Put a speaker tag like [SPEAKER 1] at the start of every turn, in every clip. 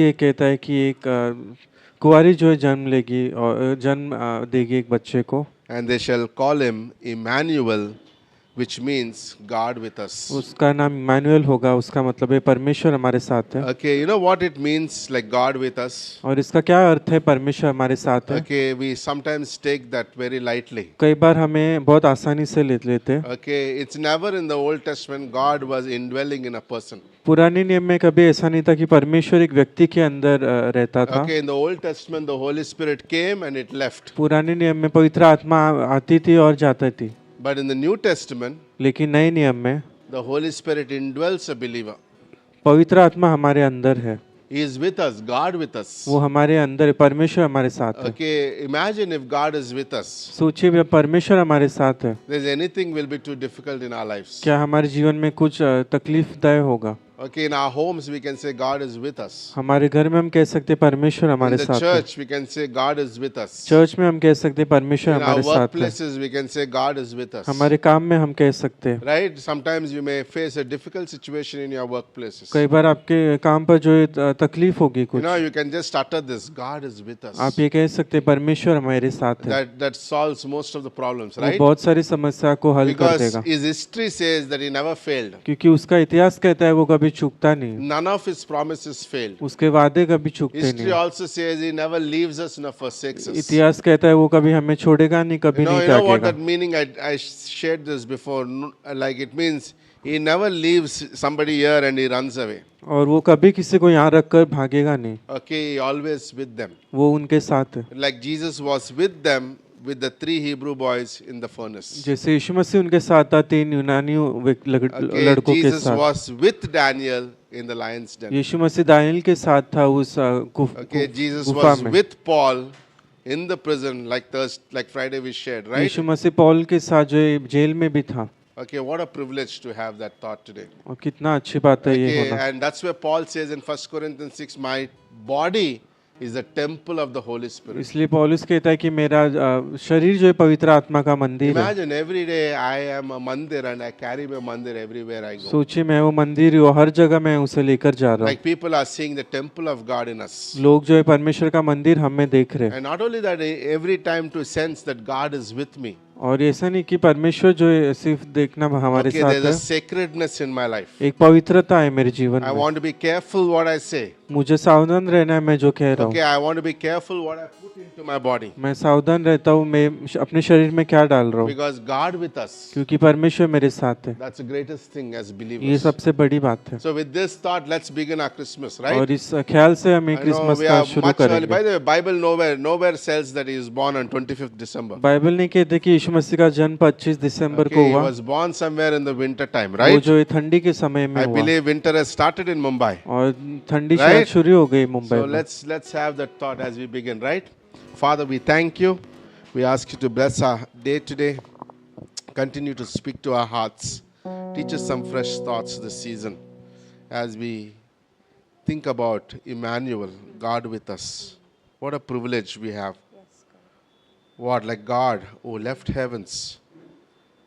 [SPEAKER 1] ये कहता है कि एक कुंवारी जो है जन्म लेगी और जन्म देगी एक बच्चे को,
[SPEAKER 2] and they shall call him Emmanuel, which means God with us.
[SPEAKER 1] उसका नाम इम्मानुएल होगा। उसका मतलब है परमेश्वर हमारे साथ है।
[SPEAKER 2] Okay, you know what it means, like God with us?
[SPEAKER 1] और इसका क्या अर्थ है परमेश्वर हमारे साथ है?
[SPEAKER 2] Okay, we sometimes take that very lightly.
[SPEAKER 1] कई बार हमें बहुत आसानी से ले लेते हैं।
[SPEAKER 2] Okay, it's never in the Old Testament God was indwelling in a person.
[SPEAKER 1] पुराने नियम में कभी ऐसा नहीं था कि परमेश्वर एक व्यक्ति के अंदर रहता था।
[SPEAKER 2] Okay, in the Old Testament the Holy Spirit came and it left.
[SPEAKER 1] पुराने नियम में पवित्र आत्मा आती थी और जाती थी,
[SPEAKER 2] But in the New Testament,
[SPEAKER 1] लेकिन नए नियम में
[SPEAKER 2] the Holy Spirit indwells a believer.
[SPEAKER 1] पवित्र आत्मा हमारे अंदर है।
[SPEAKER 2] He is with us, God with us.
[SPEAKER 1] वो हमारे अंदर है, परमेश्वर हमारे साथ है।
[SPEAKER 2] Okay, imagine if God is with us.
[SPEAKER 1] सोचिए जब परमेश्वर हमारे साथ है,
[SPEAKER 2] There's anything will be too difficult in our lives.
[SPEAKER 1] क्या हमारे जीवन में कुछ तकलीफदायक होगा?
[SPEAKER 2] Okay, in our homes we can say God is with us.
[SPEAKER 1] हमारे घर में हम कह सकते हैं परमेश्वर
[SPEAKER 2] In
[SPEAKER 1] हमारे
[SPEAKER 2] the
[SPEAKER 1] साथ है।
[SPEAKER 2] church we can say God is with us.
[SPEAKER 1] Church में हम कह सकते हैं परमेश्वर
[SPEAKER 2] In our
[SPEAKER 1] हमारे साथ है।
[SPEAKER 2] workplaces we can say God is with us.
[SPEAKER 1] हमारे काम में हम कह सकते हैं।
[SPEAKER 2] Right? Sometimes you may face a difficult situation in your workplaces.
[SPEAKER 1] कई बार आपके काम पर जो है तकलीफ होगी
[SPEAKER 2] You
[SPEAKER 1] कुछ,
[SPEAKER 2] know, you can just utter this, God is with us.
[SPEAKER 1] आप ये कह सकते हैं परमेश्वर हमारे साथ है।
[SPEAKER 2] That solves most of the problems,
[SPEAKER 1] वो
[SPEAKER 2] right?
[SPEAKER 1] बहुत सारी समस्या को हल कर
[SPEAKER 2] Because
[SPEAKER 1] देगा,
[SPEAKER 2] his history says that he never failed.
[SPEAKER 1] क्योंकि उसका इतिहास कहता है वो कभी चूकता नहीं,
[SPEAKER 2] None of his promises failed.
[SPEAKER 1] उसके वादे कभी चूकते
[SPEAKER 2] History
[SPEAKER 1] नहीं।
[SPEAKER 2] also says he never leaves us nor forsakes us.
[SPEAKER 1] इतिहास कहता है वो कभी हमें छोड़ेगा नहीं, कभी नहीं
[SPEAKER 2] You know what
[SPEAKER 1] त्यागेगा।
[SPEAKER 2] that meaning? I shared this before. Like it means he never leaves somebody here and he runs away.
[SPEAKER 1] और वो कभी किसी को यहाँ रख कर भागेगा नहीं,
[SPEAKER 2] Okay, he always with them.
[SPEAKER 1] वो उनके साथ है।
[SPEAKER 2] Like Jesus was with them with the 3 Hebrew boys in the furnace.
[SPEAKER 1] जैसे यीशु मसीह उनके साथ था 3 यूनानी
[SPEAKER 2] Okay,
[SPEAKER 1] लड़कों के
[SPEAKER 2] Jesus
[SPEAKER 1] साथ।
[SPEAKER 2] was with Daniel in the lion's den.
[SPEAKER 1] यीशु मसीह दानियल के साथ था उस
[SPEAKER 2] Okay, Jesus
[SPEAKER 1] गुफा
[SPEAKER 2] was
[SPEAKER 1] में।
[SPEAKER 2] with Paul in the prison, like Friday we shared, right?
[SPEAKER 1] यीशु मसीह पौल के साथ जो है जेल में भी था।
[SPEAKER 2] Okay, what a privilege to have that thought today.
[SPEAKER 1] और कितना अच्छी बात है ये
[SPEAKER 2] Okay,
[SPEAKER 1] होना।
[SPEAKER 2] and that's where Paul says in 1 Corinthians 6, my body is the temple of the Holy Spirit.
[SPEAKER 1] इसलिए पौलुस कहता है कि मेरा शरीर जो है पवित्र आत्मा का मंदिर है।
[SPEAKER 2] Imagine every day I am a mandir and I carry my mandir everywhere I go.
[SPEAKER 1] सोचिए मैं वो मंदिर हूँ, हर जगह मैं उसे लेकर जा रहा हूँ।
[SPEAKER 2] Like people are seeing the temple of God in us.
[SPEAKER 1] लोग जो है परमेश्वर का मंदिर हमें देख रहे हैं।
[SPEAKER 2] And not only that, every time to sense that God is with me.
[SPEAKER 1] और ऐसा नहीं कि परमेश्वर जो है सिर्फ देखना हमारे
[SPEAKER 2] Okay,
[SPEAKER 1] साथ
[SPEAKER 2] there's a
[SPEAKER 1] है,
[SPEAKER 2] sacredness in my life.
[SPEAKER 1] एक पवित्रता है मेरे जीवन
[SPEAKER 2] I
[SPEAKER 1] में।
[SPEAKER 2] want to be careful what I say.
[SPEAKER 1] मुझे सावधान रहना है मैं जो कह रहा
[SPEAKER 2] Okay,
[SPEAKER 1] हूँ।
[SPEAKER 2] I want to be careful what I put into my body.
[SPEAKER 1] मैं सावधान रहता हूँ मैं अपने शरीर में क्या डाल रहा हूँ,
[SPEAKER 2] Because God with us,
[SPEAKER 1] क्योंकि परमेश्वर मेरे साथ है।
[SPEAKER 2] that's the greatest thing as
[SPEAKER 1] ये
[SPEAKER 2] believers.
[SPEAKER 1] सबसे बड़ी बात है।
[SPEAKER 2] So with this thought, let's begin our Christmas, right?
[SPEAKER 1] और इस ख्याल से हमें
[SPEAKER 2] I know
[SPEAKER 1] क्रिसमस
[SPEAKER 2] we
[SPEAKER 1] का
[SPEAKER 2] are
[SPEAKER 1] शुरू
[SPEAKER 2] much early.
[SPEAKER 1] करेंगे।
[SPEAKER 2] By the way, Bible nowhere says that he is born on 25th December.
[SPEAKER 1] Bible नहीं कहते कि यीशु मसीह का जन्म 25 दिसंबर को
[SPEAKER 2] Okay, he
[SPEAKER 1] हुआ।
[SPEAKER 2] was born somewhere in the winter time,
[SPEAKER 1] वो
[SPEAKER 2] right?
[SPEAKER 1] जो है ठंडी के समय में
[SPEAKER 2] I
[SPEAKER 1] हुआ
[SPEAKER 2] believe winter has started in Mumbai.
[SPEAKER 1] और ठंडी
[SPEAKER 2] Right?
[SPEAKER 1] शायद शुरू हो गई मुंबई
[SPEAKER 2] So
[SPEAKER 1] में।
[SPEAKER 2] let's have that thought as we begin, right? Father, we thank you. We ask you to bless our day today. Continue to speak to our hearts. Teach us some fresh thoughts this season as we think about Emmanuel, God with us. What a privilege we have. What, like God who left heavens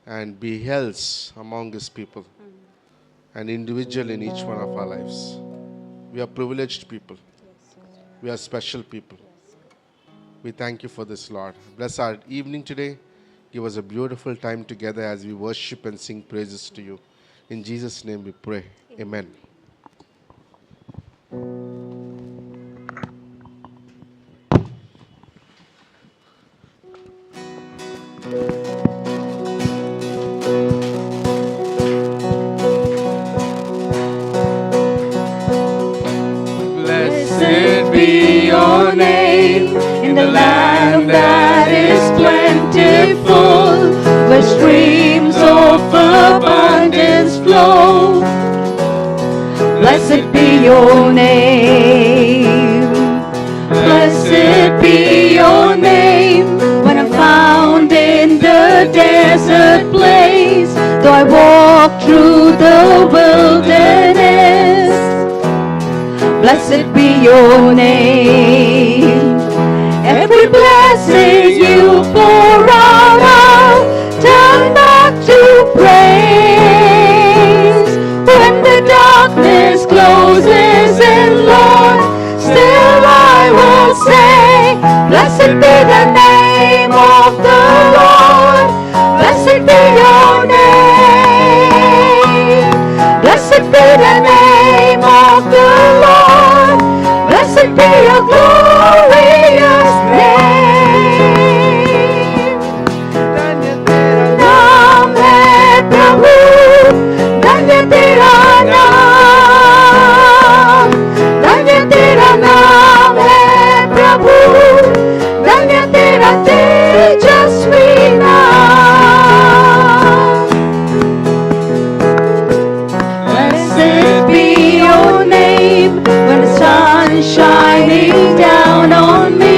[SPEAKER 2] and beheld among his people, an individual in each one of our lives. We are privileged people. We are special people. We thank you for this, Lord. Bless our evening today. Give us a beautiful time together as we worship and sing praises to you. In Jesus' name we pray. Amen.
[SPEAKER 3] Blessed be your name in the land that is plentiful, where streams of abundance flow. Blessed be your name. Blessed be your name when I'm found in the desert place. Though I walk through the wilderness, blessed be your name. Every blessing you pour out, I'll turn back to praise. When the darkness closes in, Lord, Blessed be the name of the Lord. Blessed be your name. Blessed be the name of the Lord. Blessed be your glorious name. नाम है प्रभु, धन्य तेरा नाम, धन्य तेरा नाम है प्रभु, धन्य तेरा तेजस्वी नाम. Blessed be your name when the sun's shining down on me,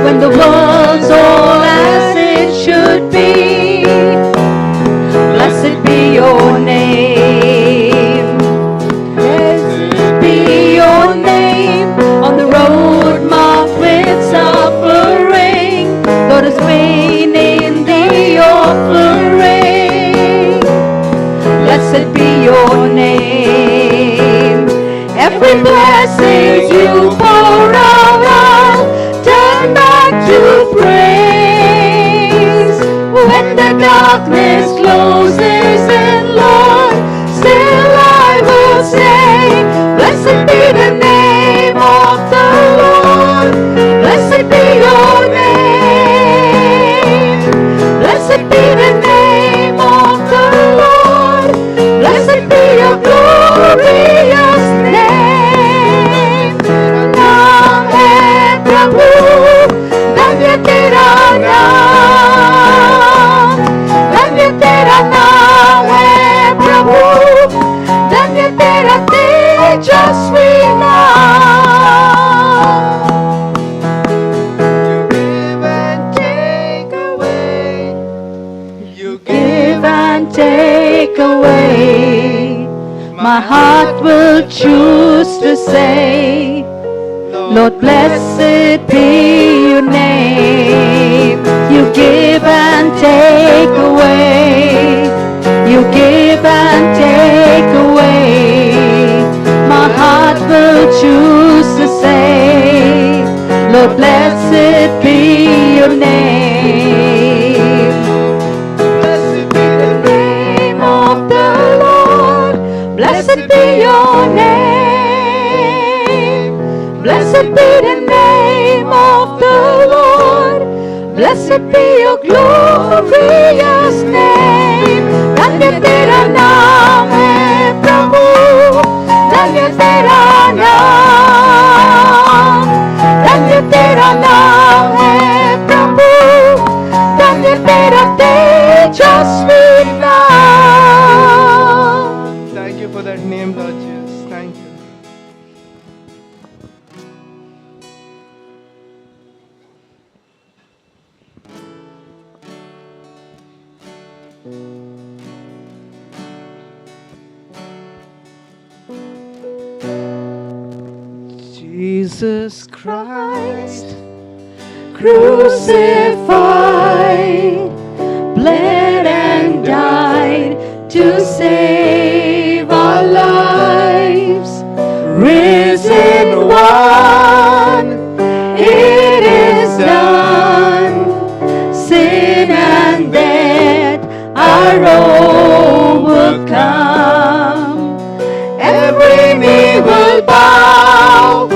[SPEAKER 3] when the world's all as it should be. Blessed be your name. Blessed be your name on the road marked with suffering. Lord is vain in the offering. Blessed be your name. Every blessing you pour out, I'll turn back to praise. When the darkness closes in, Lord, still I will say, blessed be the name of the Lord. Blessed be your name. Blessed be the name of the Lord. Blessed be your glorious name. नाम है प्रभु, धन्य तेरा नाम, धन्य तेरा नाम है प्रभु, धन्य तेरा तेजस्वी नाम. You give and take away. My heart will choose to say, Lord, blessed be your name. You give and take away. You give and take away. My heart will choose to say, Lord, blessed be your name. Blessed be the name of the Lord. Blessed be your name. Blessed be the name of the Lord. Blessed be your glorious name. धन्य तेरा नाम है प्रभु, धन्य तेरा नाम, धन्य तेरा नाम है प्रभु, धन्य तेरा तेजस्वी नाम.
[SPEAKER 4] Thank you for that name, Lord Jesus. Thank you. Jesus Christ,
[SPEAKER 3] crucified, bled and died to save our lives. Risen one, it is done. Sin and death are overcome. Every knee will bow,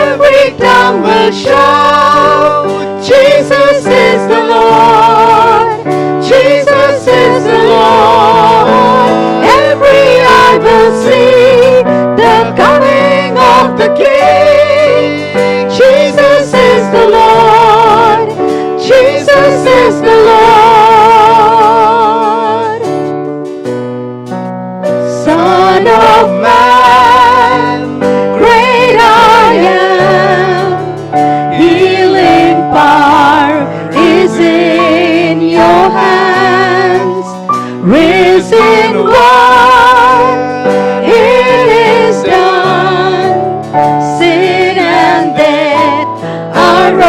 [SPEAKER 3] every tongue will shout, Jesus is the Lord, Jesus is the Lord. Every eye will see the coming of the King. Jesus is the Lord, Jesus is the Lord. Son of Man, great I am, healing power is in your hands. Risen one, it is done. Sin and death are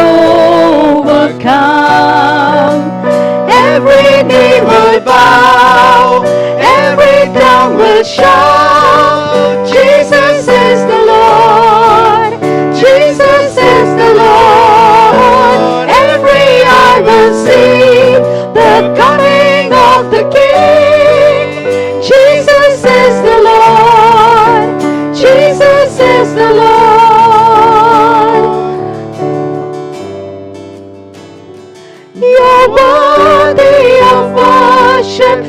[SPEAKER 3] overcome. Every knee will bow, every tongue will shout, Jesus is the Lord, Jesus is the Lord.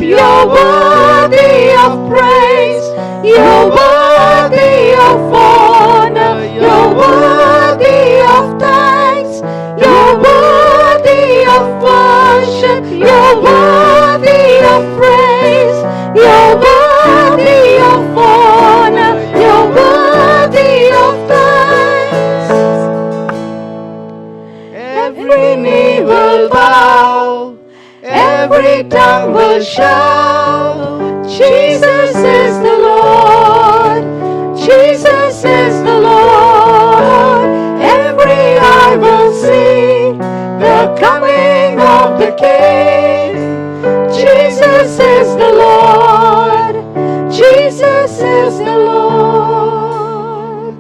[SPEAKER 3] You're worthy of praise. You're worthy of honor. You're worthy of thanks. You're worthy of worship. You're worthy of praise. You're worthy of honor. You're worthy of thanks. Every knee will bow. Every tongue will shout, Jesus is the Lord, Jesus is the Lord. Every eye will see the coming of the King. Jesus is the Lord, Jesus is the Lord.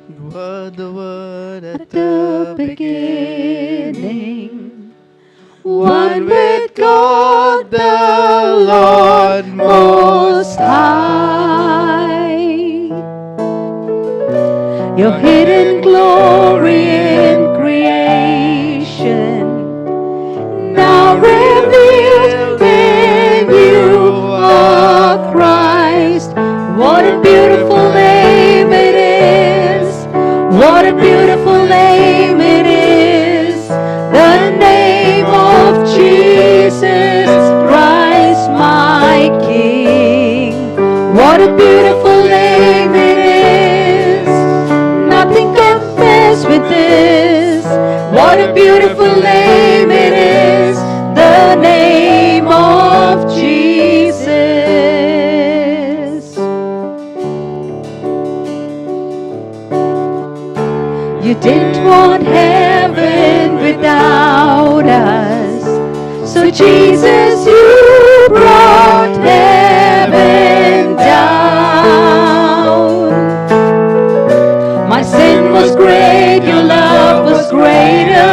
[SPEAKER 4] You were the word
[SPEAKER 3] At the beginning, one with God the Lord Most High. Your hidden glory in creation, now revealed in you, O Christ. What a beautiful name it is! What a beautiful name it is! The name of Jesus Christ, my King. What a beautiful name it is! Nothing compares with this. What a beautiful name it is! The name of Jesus. You didn't want heaven without us, so Jesus, you brought heaven down. My sin was great, your love was greater.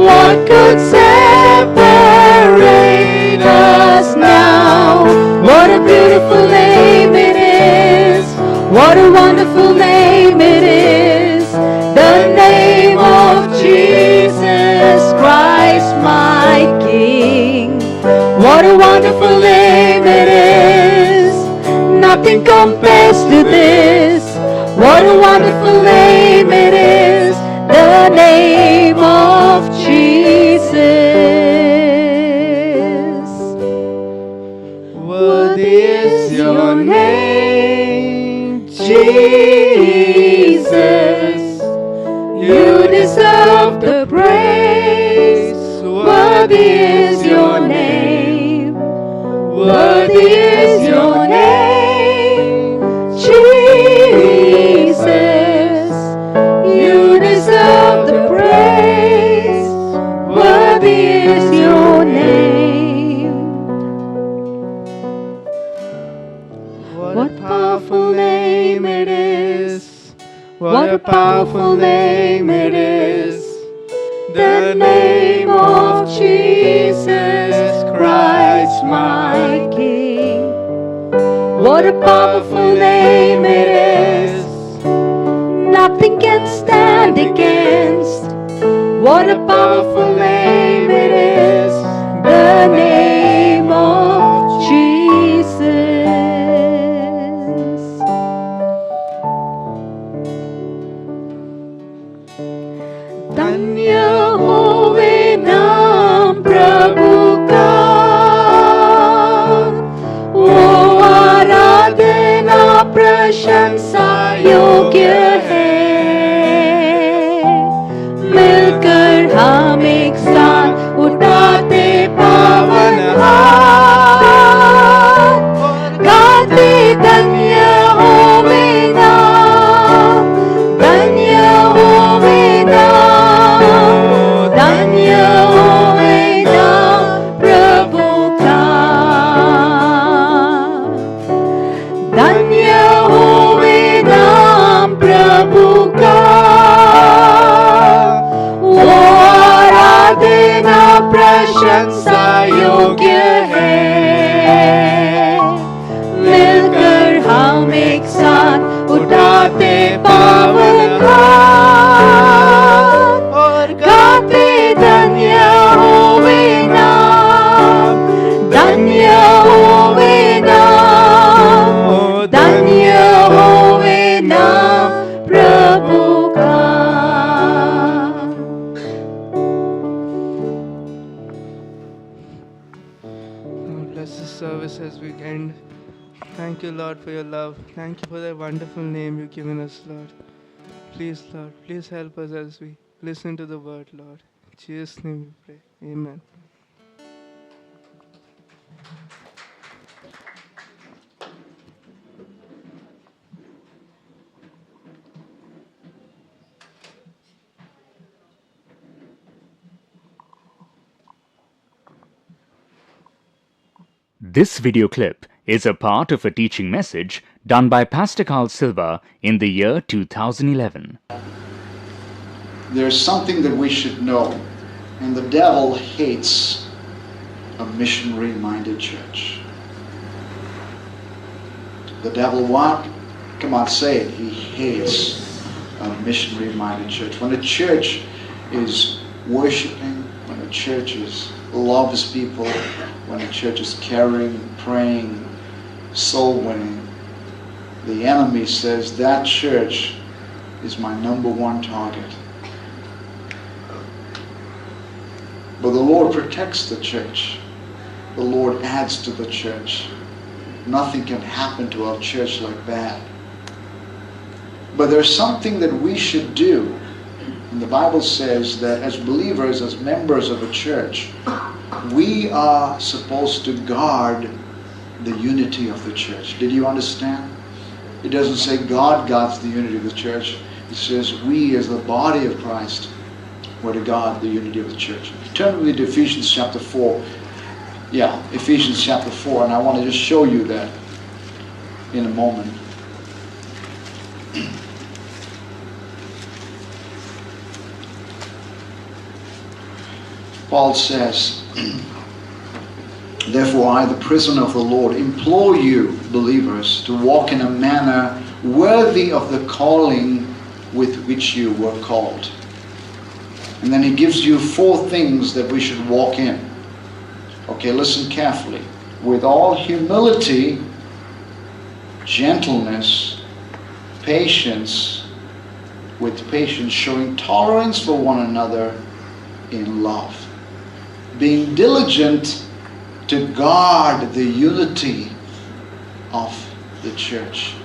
[SPEAKER 3] What could separate us now? What a beautiful name it is! What a wonderful name it is! The name of Jesus Christ, my King. What a wonderful name it is! Nothing compares to this. What a wonderful name it is! The name of Jesus. Worthy is your name, Jesus. You deserve the praise. Worthy is your name. Worthy is your name, Jesus. You deserve the praise. Worthy is your name. What a powerful name it is! What a powerful name it is! The name of Jesus Christ, my King. What a powerful name it is! Nothing can stand against. What a powerful name it is! The name of Jesus. धन्य होवे नाम प्रभु का, वो आराधना प्रशंसा योग्य है। मिलकर हम एक साथ उठाते पावन हाथ, गाते धन्य होवे नाम, धन्य होवे नाम, धन्य होवे नाम प्रभु का, धन्य होवे नाम प्रभु का। वो आराधना प्रशंसा योग्य है। मिलकर हम एक साथ उठाते पावन हाथ और गाते धन्य होवे
[SPEAKER 4] Thank you, Lord, for your love. Thank you for that wonderful name you've given us, Lord. Please, Lord, please help us as we listen to the word, Lord. In Jesus' name we pray. Amen.
[SPEAKER 5] This video clip is a part of a teaching message done by Pastor Carl Silva in the year 2011.
[SPEAKER 6] There's something that we should know, and the devil hates a missionary-minded church. The devil what? Come on, say it. He hates a missionary-minded church. When a church is worshiping, when a church loves people, when a church is caring, praying, soul winning, the enemy says that church is my number one target. But the Lord protects the church. The Lord adds to the church. Nothing can happen to our church like that. But there's something that we should do. And the Bible says that as believers, as members of a church, we are supposed to guard the unity of the church. Did you understand? It doesn't say God guards the unity of the church. It says we as the body of Christ were to guard the unity of the church. Turn with me to Ephesians chapter 4. Yeah, Ephesians chapter 4, and I want to just show you that in a moment. Paul says, therefore I, the prisoner of the Lord, implore you, believers, to walk in a manner worthy of the calling with which you were called. And then he gives you 4 things that we should walk in. Okay, listen carefully. With all humility, gentleness, patience, with patience showing tolerance for one another in love. Being diligent to guard the unity of the church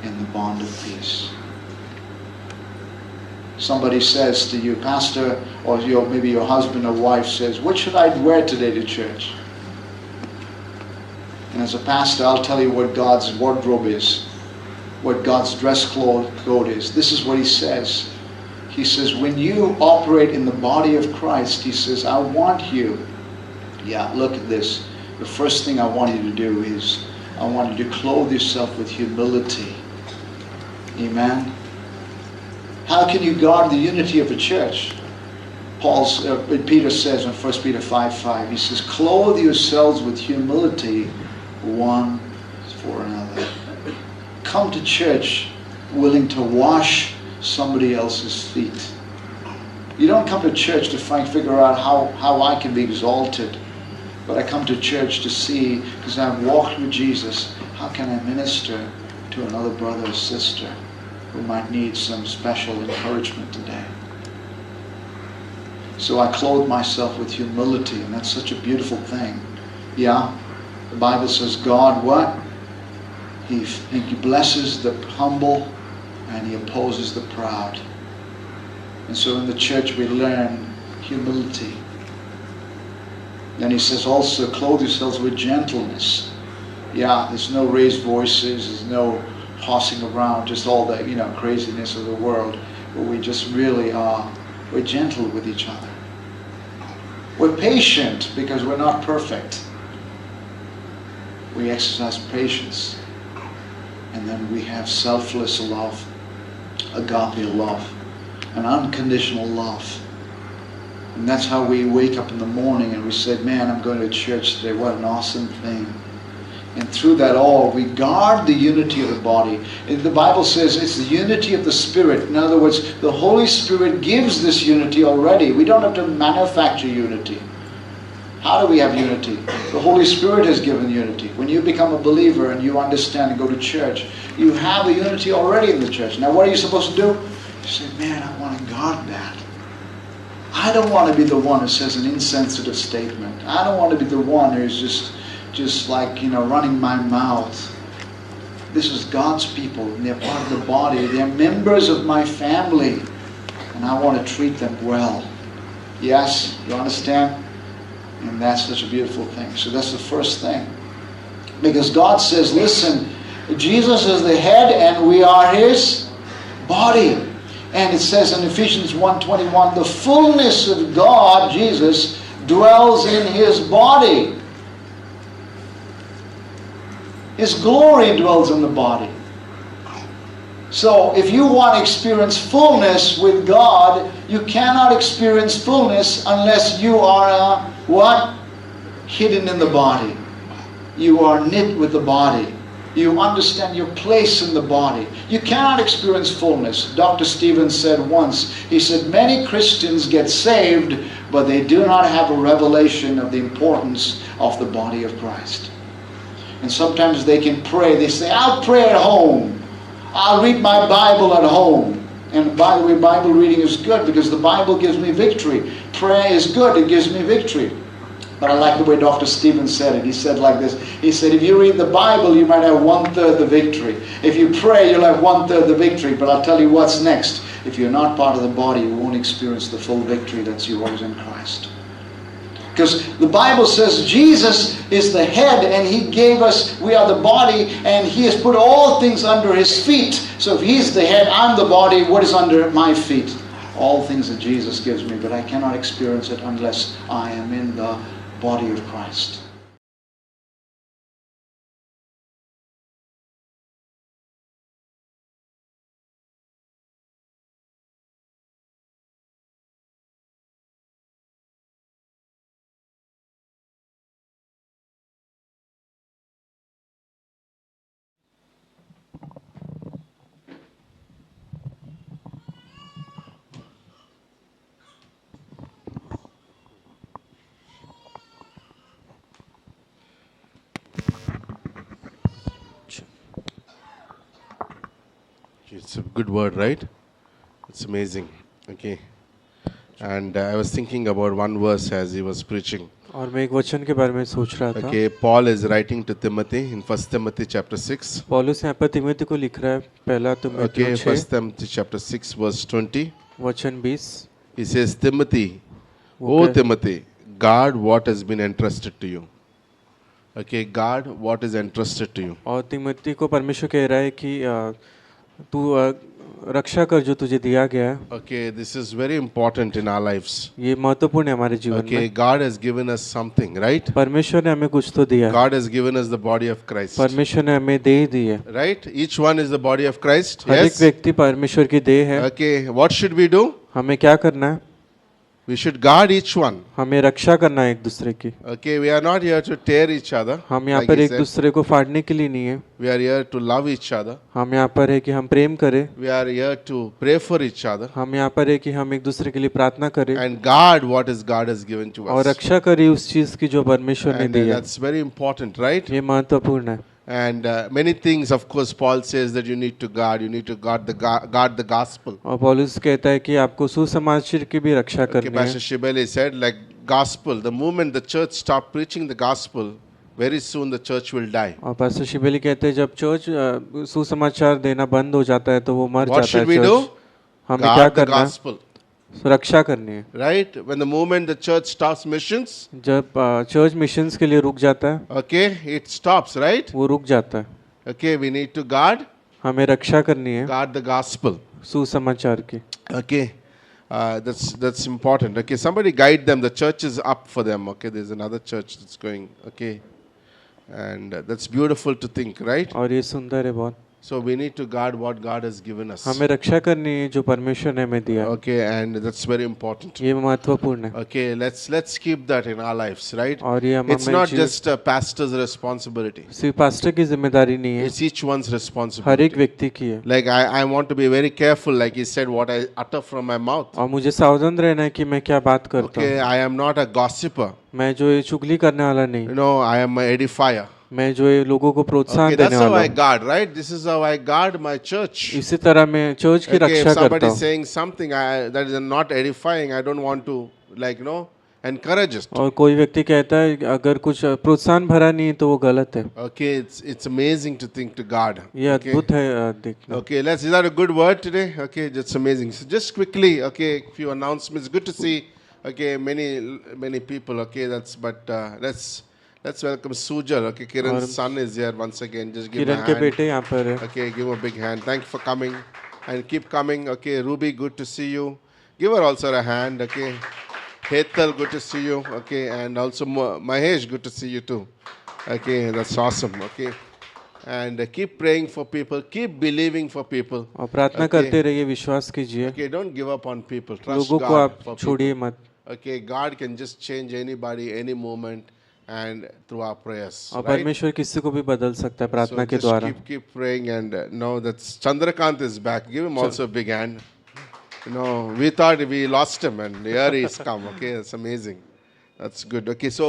[SPEAKER 6] in the bond of peace. Somebody says to you, Pastor, or maybe your husband or wife says, what should I wear today to church? And as a pastor, I'll tell you what God's wardrobe is, what God's dress code is. This is what he says. He says, when you operate in the body of Christ, he says, I want you, look at this. The first thing I want you to do is, I want you to clothe yourself with humility. Amen. How can you guard the unity of a church? Peter says in 1 Peter 5:5, he says, clothe yourselves with humility one for another. Come to church willing to wash somebody else's feet. You don't come to church to figure out how I can be exalted. But I come to church to see, because I've walked with Jesus, how can I minister to another brother or sister who might need some special encouragement today. So I clothe myself with humility, and that's such a beautiful thing. Yeah, the Bible says God what? He blesses the humble and he opposes the proud. And so in the church we learn humility. Then he says also, clothe yourselves with gentleness. Yeah, there's no raised voices, there's no horsing around, just all the craziness of the world. But we just really we're gentle with each other. We're patient because we're not perfect. We exercise patience. And then we have selfless love, agape love, an unconditional love. And that's how we wake up in the morning and we say, man, I'm going to church today. What an awesome thing. And through that all, we guard the unity of the body. The Bible says it's the unity of the Spirit. In other words, the Holy Spirit gives this unity already. We don't have to manufacture unity. How do we have unity? The Holy Spirit has given unity. When you become a believer and you understand and go to church, you have a unity already in the church. Now what are you supposed to do? You say, man, I want to guard that. I don't want to be the one who says an insensitive statement. I don't want to be the one who's just like, running my mouth. This is God's people, and they're part of the body. They're members of my family, and I want to treat them well. Yes, you understand? And that's such a beautiful thing. So that's the first thing. Because God says, listen, Jesus is the head and we are His body. And it says in Ephesians 1:21, the fullness of God, Jesus, dwells in His body. His glory dwells in the body. So if you want to experience fullness with God, you cannot experience fullness unless you are what? Hidden in the body. You are knit with the body. You understand your place in the body. You cannot experience fullness. Dr. Stevens said once, he said, many Christians get saved, but they do not have a revelation of the importance of the body of Christ. And sometimes they can pray. They say, I'll pray at home. I'll read my Bible at home. And by the way, Bible reading is good because the Bible gives me victory. Prayer is good. It gives me victory. But I like the way Dr. Stevens said it. He said like this. He said, if you read the Bible, you might have 1/3 the victory. If you pray, you'll have 1/3 the victory. But I'll tell you what's next. If you're not part of the body, you won't experience the full victory that's yours in Christ. Because the Bible says Jesus is the head and He gave us, we are the body, and He has put all things under His feet. So if He's the head, I'm the body, what is under my feet? All things that Jesus gives me, but I cannot experience it unless I am in the body of Christ.
[SPEAKER 2] It's a good word, right? It's amazing. Okay. And I was thinking about one verse as he was preaching.
[SPEAKER 1] और मैं एक वचन के बारे में सोच रहा था.
[SPEAKER 2] Okay, Paul is writing to Timothy in 1 Timothy chapter 6.
[SPEAKER 1] पौलुस यहाँ पर तिमोथी को लिख रहा है. पहला
[SPEAKER 2] Okay,
[SPEAKER 1] Timothy
[SPEAKER 2] 1
[SPEAKER 1] 6
[SPEAKER 2] Timothy chapter 6 verse 20.
[SPEAKER 1] वचन 20.
[SPEAKER 2] He says, Timothy,
[SPEAKER 1] Okay.
[SPEAKER 2] O Timothy, guard what has been entrusted to you. Okay, guard what is entrusted to you.
[SPEAKER 1] और तिमोथी को परमेश्वर कह रहा है कि तू रक्षा कर जो तुझे दिया गया है.
[SPEAKER 2] Okay, this is very important in our lives.
[SPEAKER 1] ये महत्वपूर्ण है हमारे जीवन
[SPEAKER 2] Okay,
[SPEAKER 1] में.
[SPEAKER 2] God has given us something, right?
[SPEAKER 1] परमेश्वर ने हमें कुछ तो दिया है.
[SPEAKER 2] God has given us the body of Christ.
[SPEAKER 1] परमेश्वर ने हमें देह दी है.
[SPEAKER 2] Right? Each one is the body of Christ.
[SPEAKER 1] हर एक
[SPEAKER 2] Yes?
[SPEAKER 1] व्यक्ति परमेश्वर की देह है.
[SPEAKER 2] Okay, what should we do?
[SPEAKER 1] हमें क्या करना है?
[SPEAKER 2] We should guard each one.
[SPEAKER 1] हमें रक्षा करना है एक दूसरे की.
[SPEAKER 2] Okay, we are not here to tear each other.
[SPEAKER 1] हम यहाँ
[SPEAKER 2] like
[SPEAKER 1] पर
[SPEAKER 2] he
[SPEAKER 1] एक
[SPEAKER 2] said.
[SPEAKER 1] दूसरे को फाड़ने के लिए नहीं है.
[SPEAKER 2] We are here to love each other.
[SPEAKER 1] हम यहाँ पर है कि हम प्रेम करें.
[SPEAKER 2] We are here to pray for each other.
[SPEAKER 1] हम यहाँ पर है कि हम एक दूसरे के लिए प्रार्थना करें
[SPEAKER 2] And guard what is God has given to
[SPEAKER 1] और
[SPEAKER 2] us.
[SPEAKER 1] रक्षा करें उस चीज की जो परमेश्वर ने
[SPEAKER 2] And
[SPEAKER 1] दी है.
[SPEAKER 2] that's very important, right?
[SPEAKER 1] ये महत्वपूर्ण है.
[SPEAKER 2] And many things, of course, Paul says that you need to guard. You need to guard the gospel.
[SPEAKER 1] और पौलुस कहता है कि आपको सुसमाचार की भी रक्षा
[SPEAKER 2] Okay,
[SPEAKER 1] करनी
[SPEAKER 2] Pastor
[SPEAKER 1] है.
[SPEAKER 2] Shibeli said, like gospel, the moment the church stopped preaching the gospel, very soon the church will die.
[SPEAKER 1] और पास्टर शिबेली कहते हैं जब चर्च सुसमाचार देना बंद हो जाता है तो वो मर
[SPEAKER 2] What
[SPEAKER 1] जाता है
[SPEAKER 2] should we do?
[SPEAKER 1] चर्च. हमें क्या
[SPEAKER 2] Guard the
[SPEAKER 1] करना है?
[SPEAKER 2] gospel,
[SPEAKER 1] रक्षा करनी है.
[SPEAKER 2] right? When the moment the church stops missions,
[SPEAKER 1] जब चर्च मिशंस के लिए रुक जाता है
[SPEAKER 2] okay, it stops, right?
[SPEAKER 1] वो रुक जाता है.
[SPEAKER 2] Okay, we need to guard
[SPEAKER 1] हमें रक्षा करनी है
[SPEAKER 2] the gospel.
[SPEAKER 1] सुसमाचार की.
[SPEAKER 2] Okay, that's important. Okay, somebody guide them. The church is up for them. Okay, there's another church that's going. Okay, and that's beautiful to think, right?
[SPEAKER 1] और ये सुंदर है बहुत.
[SPEAKER 2] So we need to guard what God has given us.
[SPEAKER 1] हमें रक्षा करनी है जो परमेश्वर ने हमें दिया है.
[SPEAKER 2] Okay, and that's very important.
[SPEAKER 1] ये महत्वपूर्ण है.
[SPEAKER 2] Okay, let's keep that in our lives, right?
[SPEAKER 1] और ये
[SPEAKER 2] It's
[SPEAKER 1] हमें
[SPEAKER 2] not just a pastor's responsibility.
[SPEAKER 1] सिर्फ पास्टर की जिम्मेदारी नहीं है,
[SPEAKER 2] It's each one's
[SPEAKER 1] हर एक
[SPEAKER 2] responsibility.
[SPEAKER 1] व्यक्ति की है.
[SPEAKER 2] Like I want to be very careful, like he said, what I utter from my mouth.
[SPEAKER 1] और मुझे सावधान रहना है कि मैं क्या बात करता
[SPEAKER 2] Okay,
[SPEAKER 1] हूँ.
[SPEAKER 2] I am not a gossiper.
[SPEAKER 1] मैं जो ये चुगली करने वाला नहीं.
[SPEAKER 2] You know, I am an edifier.
[SPEAKER 1] मैं जो ये लोगों को प्रोत्साहन
[SPEAKER 2] Okay, that's
[SPEAKER 1] देने
[SPEAKER 2] how
[SPEAKER 1] वाला
[SPEAKER 2] I
[SPEAKER 1] हूँ.
[SPEAKER 2] guard, right? This is how I guard my church.
[SPEAKER 1] इसी तरह मैं चर्च की
[SPEAKER 2] Okay, if
[SPEAKER 1] रक्षा
[SPEAKER 2] somebody
[SPEAKER 1] करता
[SPEAKER 2] is
[SPEAKER 1] हूँ.
[SPEAKER 2] saying something that is not edifying, I don't want to, like, encourage us.
[SPEAKER 1] और कोई व्यक्ति कहता है कि अगर कुछ प्रोत्साहन भरा नहीं है तो वो गलत है।
[SPEAKER 2] Okay, it's amazing to think to God.
[SPEAKER 1] ये अद्भुत है देखना।
[SPEAKER 2] Okay, is that a good word today? Okay, that's amazing. So just quickly, okay, few announcements. Good to see, okay, many people. Okay, let's welcome Sujal. Okay, Kiran's son is here once again. Just give him
[SPEAKER 1] Kiran
[SPEAKER 2] a
[SPEAKER 1] के
[SPEAKER 2] hand.
[SPEAKER 1] बेटे यहाँ पर है।
[SPEAKER 2] Okay, give him a big hand. Thank you for coming and keep coming. Okay, Ruby, good to see you. Give her also a hand. Okay, Hetal, good to see you. Okay, and also Mahesh, good to see you too. Okay, that's awesome. Okay, and keep praying for people. Keep believing for people.
[SPEAKER 1] और प्रार्थना
[SPEAKER 2] Okay.
[SPEAKER 1] करते रहिए, विश्वास कीजिए,
[SPEAKER 2] Okay, don't give up on people. Trust
[SPEAKER 1] लोगों को
[SPEAKER 2] God
[SPEAKER 1] आप
[SPEAKER 2] for
[SPEAKER 1] छोड़िए
[SPEAKER 2] people.
[SPEAKER 1] मत।
[SPEAKER 2] Okay, God can just change anybody, any moment, and through our prayers.
[SPEAKER 1] और
[SPEAKER 2] Right?
[SPEAKER 1] परमेश्वर किसी को भी बदल सकता है
[SPEAKER 2] So
[SPEAKER 1] प्रार्थना के
[SPEAKER 2] just
[SPEAKER 1] द्वारा।
[SPEAKER 2] keep praying and know that Chandrakant is back. Give him also a big hand. You know, we thought we lost him and here he's come. Okay, that's amazing. That's good. Okay, so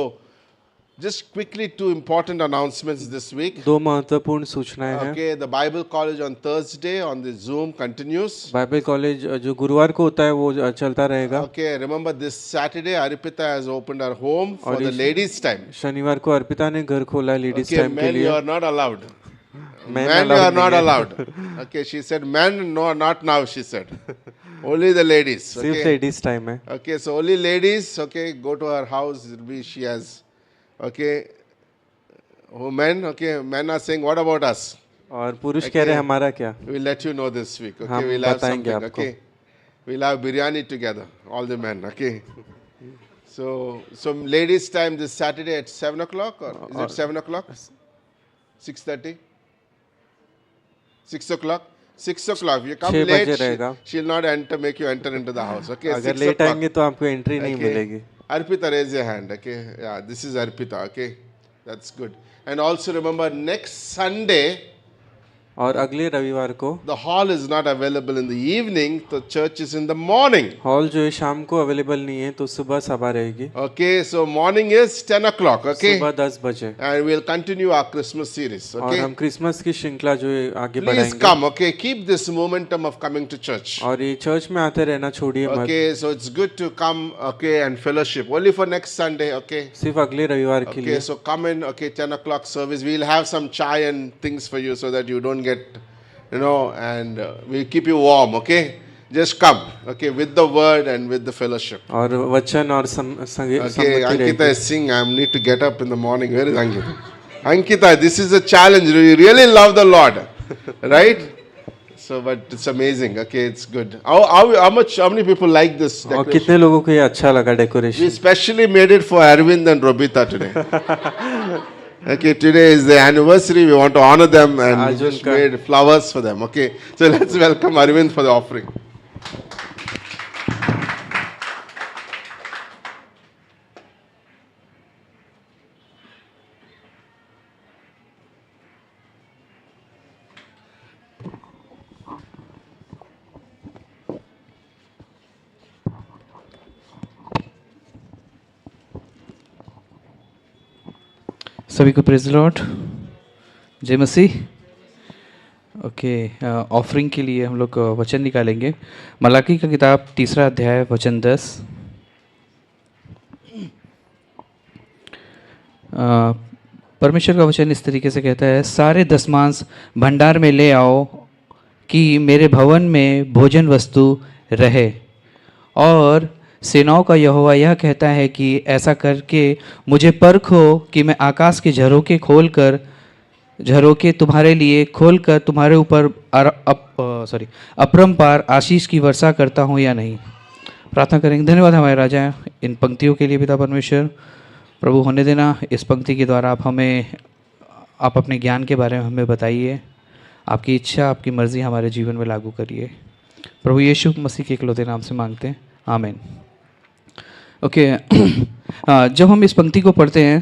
[SPEAKER 2] just quickly two important announcements this week.
[SPEAKER 1] दो महत्वपूर्ण सूचनाएं हैं।
[SPEAKER 2] Okay, the Bible college on Thursday on the Zoom continues.
[SPEAKER 1] Bible college जो गुरुवार को होता है वो चलता रहेगा।
[SPEAKER 2] Okay, remember this Saturday Arpita has opened her home for the ladies' time.
[SPEAKER 1] शनिवार को अर्पिता ने घर खोला लेडीज
[SPEAKER 2] Okay,
[SPEAKER 1] टाइम के
[SPEAKER 2] men, you
[SPEAKER 1] लिए।
[SPEAKER 2] are not allowed.
[SPEAKER 1] Men
[SPEAKER 2] Men, you
[SPEAKER 1] allowed
[SPEAKER 2] are not
[SPEAKER 1] नहीं है।
[SPEAKER 2] allowed. Okay, she said, men, no, not now, she said. Only the ladies.
[SPEAKER 1] सिर्फ
[SPEAKER 2] Okay,
[SPEAKER 1] लेडीज टाइम है।
[SPEAKER 2] okay, so only ladies, okay, go to her house. She has, okay, oh, men, okay, men are saying, what about us?
[SPEAKER 1] और पुरुष कह रहे हैं हमारा क्या?
[SPEAKER 2] We'll let you know this week. Okay,
[SPEAKER 1] हम
[SPEAKER 2] we'll have
[SPEAKER 1] बताएंगे
[SPEAKER 2] something.
[SPEAKER 1] आपको।
[SPEAKER 2] Okay, we'll have biryani together, all the men. Okay. So ladies' time this Saturday at 7 o'clock, or is it 7 o'clock? 6:30? 6 o'clock? 6 o'clock. If you come
[SPEAKER 1] 6
[SPEAKER 2] late,
[SPEAKER 1] बजे रहेगा।
[SPEAKER 2] she'll not make you enter into the house. Okay,
[SPEAKER 1] अगर
[SPEAKER 2] 6
[SPEAKER 1] late
[SPEAKER 2] o'clock.
[SPEAKER 1] आएंगे तो आपको entry नहीं मिलेगी।
[SPEAKER 2] Arpita, raise your hand. Okay, yeah, this is Arpita. Okay, that's good. And also remember, next Sunday,
[SPEAKER 1] और अगले रविवार को
[SPEAKER 2] the hall is not available in the evening. The church is in the morning.
[SPEAKER 1] Hall जो है शाम को available नहीं है तो सुबह सभा रहेगी।
[SPEAKER 2] Okay, so morning is 10 o'clock. Okay,
[SPEAKER 1] सुबह 10 बजे।
[SPEAKER 2] and we'll continue our Christmas series.
[SPEAKER 1] और
[SPEAKER 2] Okay,
[SPEAKER 1] हम क्रिसमस की श्रृंखला जो है आगे
[SPEAKER 2] please
[SPEAKER 1] बढ़ाएंगे।
[SPEAKER 2] come. Okay, keep this momentum of coming to church.
[SPEAKER 1] और ये चर्च में आते रहना छोड़िए मत।
[SPEAKER 2] Okay, so it's good to come. Okay, and fellowship only for next Sunday. Okay.
[SPEAKER 1] सिर्फ अगले रविवार के
[SPEAKER 2] Okay,
[SPEAKER 1] लिए।
[SPEAKER 2] so come in. Okay, 10 o'clock service. We'll have some chai and things for you so that you don't get, you know, and we'll keep you warm. Okay, just come. Okay, with the word and with the fellowship.
[SPEAKER 1] और वचन और
[SPEAKER 2] Okay,
[SPEAKER 1] सम्मति
[SPEAKER 2] Ankita
[SPEAKER 1] रहेगी।
[SPEAKER 2] is saying I need to get up in the morning. Where is Ankita? Ankita, this is a challenge. We really love the Lord, right? So, but it's amazing. Okay, it's good. How many people like this
[SPEAKER 1] और
[SPEAKER 2] decoration?
[SPEAKER 1] कितने लोगों को ये अच्छा लगा
[SPEAKER 2] We
[SPEAKER 1] decoration?
[SPEAKER 2] specially made it for Arvind and Robita today. Okay, today is the anniversary. We want to honor them and we
[SPEAKER 1] आज
[SPEAKER 2] just
[SPEAKER 1] उनका-
[SPEAKER 2] made flowers for them. Okay, so let's welcome Arvind for the offering.
[SPEAKER 7] सभी को praise Lord, जय मसीह। Okay, offering के लिए हम लोग वचन निकालेंगे। मलाकी का किताब 3 अध्याय वचन 10। परमेश्वर का वचन इस तरीके से कहता है, सारे दशमांश भंडार में ले आओ कि मेरे भवन में भोजन वस्तु रहे। और सेनाओं का यहोवा यह कहता है कि ऐसा करके मुझे परखो कि मैं आकाश के झरोके तुम्हारे लिए खोलकर तुम्हारे ऊपर अपरंपार आशीष की वर्षा करता हूँ या नहीं। प्रार्थना करेंगे। धन्यवाद हमारे राजा इन पंक्तियों के लिए पिता परमेश्वर। प्रभु होने देना इस पंक्ति के द्वारा आप अपने ज्ञान के बारे में हमें बताइए। आपकी इच्छा आपकी मर्ज़ी हमारे जीवन में लागू करिए। प्रभु यीशु मसीह के इकलौते नाम से मांगते हैं, आमीन। ओके, जब हम इस पंक्ति को पढ़ते हैं,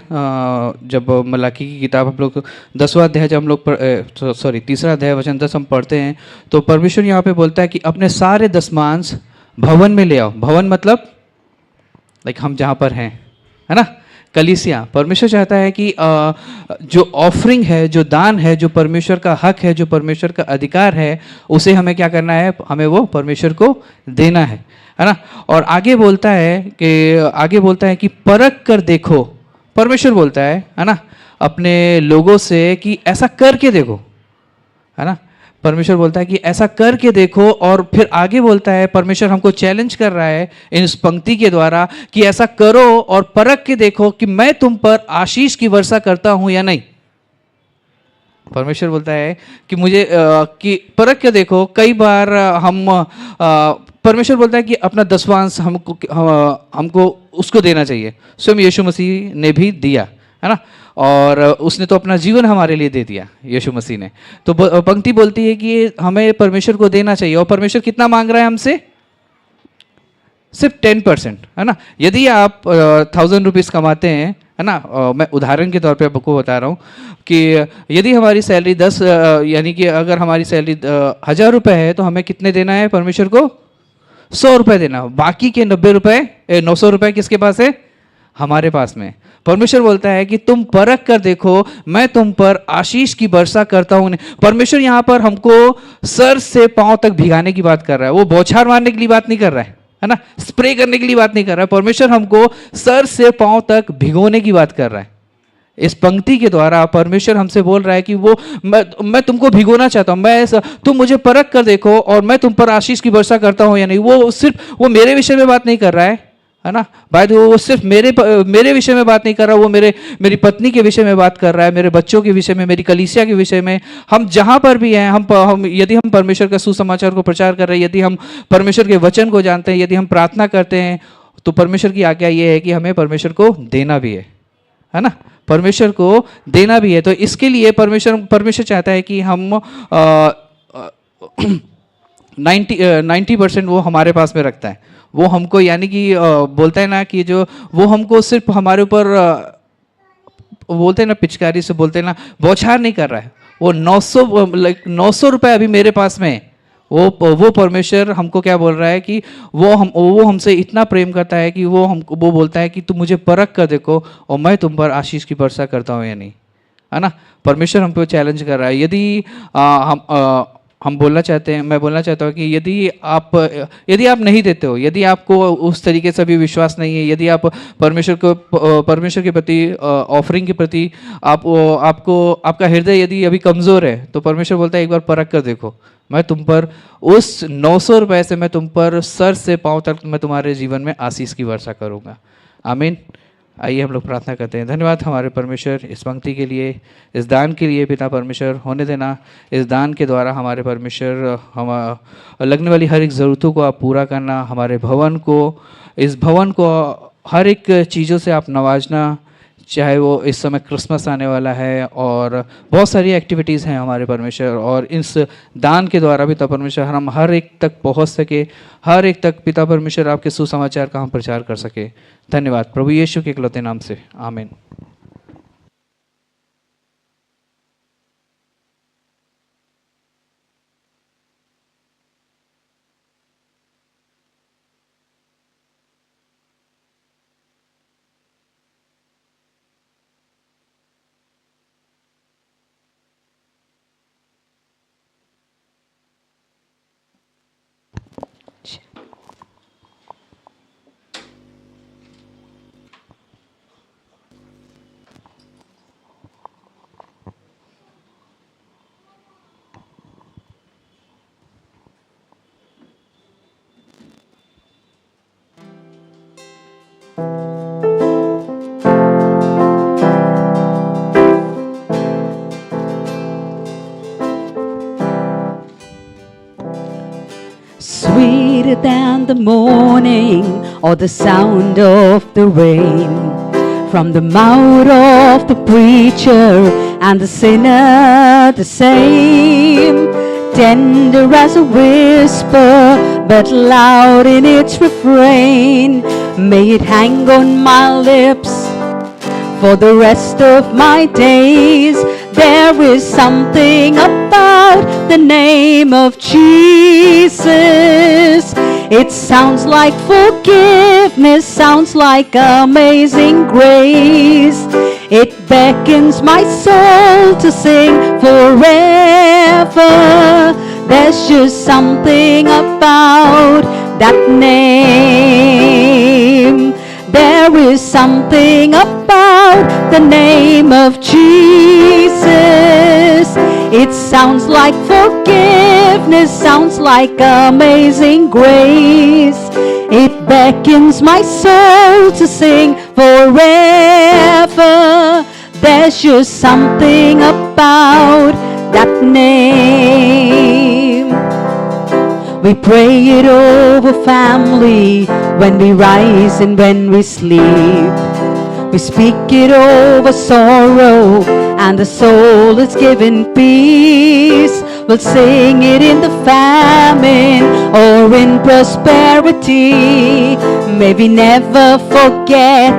[SPEAKER 7] जब मलाकी की किताब हम लोग 10वां अध्याय जब हम लोग 3 अध्याय वचन 10 हम पढ़ते हैं, तो परमेश्वर यहाँ पे बोलता है कि अपने सारे दशमांश भवन में ले आओ। भवन मतलब लाइक हम जहाँ पर हैं, है ना, कलीसिया, परमेश्वर चाहता है कि जो ऑफरिंग है, जो दान है, जो परमेश्वर का हक है, जो परमेश्वर का अधिकार है, उसे हमें क्या करना है, हमें वो परमेश्वर को देना है ना। और आगे बोलता है कि परख कर देखो, परमेश्वर बोलता है ना, अपने लोगों से कि ऐसा करके देखो, है ना। परमेश्वर बोलता है कि ऐसा करके देखो, और फिर आगे बोलता है, परमेश्वर हमको चैलेंज कर रहा है इस पंक्ति के द्वारा कि ऐसा करो और परख के देखो कि मैं तुम पर आशीष की वर्षा करता हूं या नहीं। परमेश्वर बोलता है कि मुझे कि परख के देखो। कई बार परमेश्वर बोलता है कि अपना दसवांश हमको उसको देना चाहिए। स्वयं यीशु मसीह ने भी दिया, है ना, और उसने तो अपना जीवन हमारे लिए दे दिया, यीशु मसीह ने। तो पंक्ति बोलती है कि हमें परमेश्वर को देना चाहिए। और परमेश्वर कितना मांग रहा है हमसे? सिर्फ 10%, है ना। यदि आप 1000 रुपीज़ कमाते हैं, है ना, मैं उदाहरण के तौर पे आपको बता रहा हूँ कि यदि हमारी सैलरी 10 यानी कि अगर हमारी सैलरी 1000 रुपये है, तो हमें कितने देना है परमेश्वर को? 100 रुपये देना। बाकी के 90 रुपये 900 रुपये किसके पास है? हमारे पास में। परमेश्वर बोलता है कि तुम परख कर देखो, मैं तुम पर आशीष की वर्षा करता हूं। परमेश्वर यहाँ पर हमको सर से पांव तक भिगाने की बात कर रहा है। वो बौछार मारने के लिए बात नहीं कर रहा है ना, स्प्रे करने के लिए बात नहीं कर रहा है। परमेश्वर हमको सर से पांव तक भिगोने की बात कर रहा है। इस पंक्ति के द्वारा परमेश्वर हमसे बोल रहा है कि वो मैं तुमको भिगोना चाहता हूँ। तुम मुझे परख कर देखो और मैं तुम पर आशीष की वर्षा करता हूँ या नहीं। वो सिर्फ वो मेरे विषय में बात नहीं कर रहा है ना। भाई वो सिर्फ मेरे विषय में बात नहीं कर रहा, वो मेरी पत्नी के विषय में बात कर रहा है, मेरे बच्चों के विषय में, मेरी कलीसिया के विषय में। हम जहाँ पर भी हैं, यदि हम परमेश्वर का सुसमाचार को प्रचार कर रहे हैं, यदि हम परमेश्वर के वचन को जानते हैं, यदि हम प्रार्थना करते हैं, तो परमेश्वर की आज्ञा ये है कि हमें परमेश्वर को देना भी है ना, परमेश्वर को देना भी है। तो इसके लिए परमेश्वर चाहता है कि हम 90% वो हमारे पास में रखता है। वो हमको यानी कि बोलता है ना कि जो वो हमको सिर्फ हमारे ऊपर बोलते हैं ना, पिचकारी से बोलते हैं ना, बौछार नहीं कर रहा है। वो 900 रुपये अभी मेरे पास में है। वो परमेश्वर हमको क्या बोल रहा है कि वो हमसे इतना प्रेम करता है कि वो बोलता है कि तुम मुझे परख कर देखो और मैं तुम पर आशीष की वर्षा करता हूँ या नहीं, है ना। परमेश्वर हम पे चैलेंज कर रहा है। यदि मैं बोलना चाहता हूँ कि यदि आप नहीं देते हो, यदि आपको उस तरीके से भी विश्वास नहीं है, यदि आप परमेश्वर के प्रति ऑफरिंग के प्रति आपका हृदय यदि अभी कमज़ोर है, तो परमेश्वर बोलता है एक बार परख कर देखो, मैं तुम पर उस 900 रुपये से मैं तुम पर सर से पांव तक मैं तुम्हारे जीवन में आशीष की वर्षा करूँगा। आमीन। आइए हम लोग प्रार्थना करते हैं। धन्यवाद हमारे परमेश्वर इस पंक्ति के लिए, इस दान के लिए। पिता परमेश्वर, होने देना इस दान के द्वारा हमारे परमेश्वर हम लगने वाली हर एक ज़रूरतों को आप पूरा करना, हमारे इस भवन को हर एक चीज़ों से आप नवाजना, चाहे वो इस समय क्रिसमस आने वाला है और बहुत सारी एक्टिविटीज़ हैं हमारे परमेश्वर, और इस दान के द्वारा पिता परमेश्वर हम हर एक तक पहुंच सके, हर एक तक पिता परमेश्वर आपके सुसमाचार का हम प्रचार कर सके। धन्यवाद प्रभु यीशु के इकलौते नाम से, आमीन।
[SPEAKER 3] Sweeter than the morning or the sound of the rain, from the mouth of the preacher and the sinner the same, tender as a whisper but loud in its refrain. May it hang on my lips for the rest of my days. There is something about the name of Jesus. It sounds like forgiveness, sounds like amazing grace. It beckons my soul to sing forever. There's just something about that name. There is something about the name of Jesus. It sounds like forgiveness, sounds like amazing grace. It beckons my soul to sing forever. There's just something about that name. We pray it over family when we rise and when we sleep. We speak it over sorrow and the soul is given peace. We'll sing it in the famine or in prosperity. May we never forget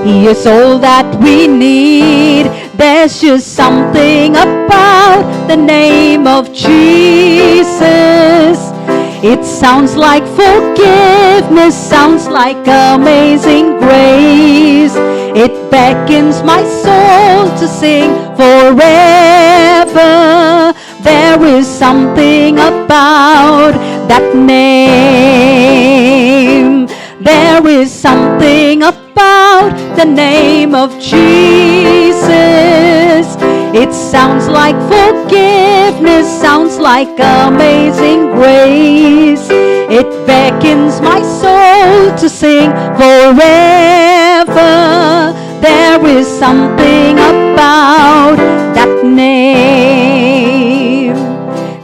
[SPEAKER 3] He is all that we need. There's just something about the name of Jesus. It sounds like forgiveness, sounds like amazing grace. It beckons my soul to sing forever. There is something about that name. There is something about the name of Jesus. It sounds like forgiveness, sounds like amazing grace. It beckons my soul to sing forever. There is something about that name.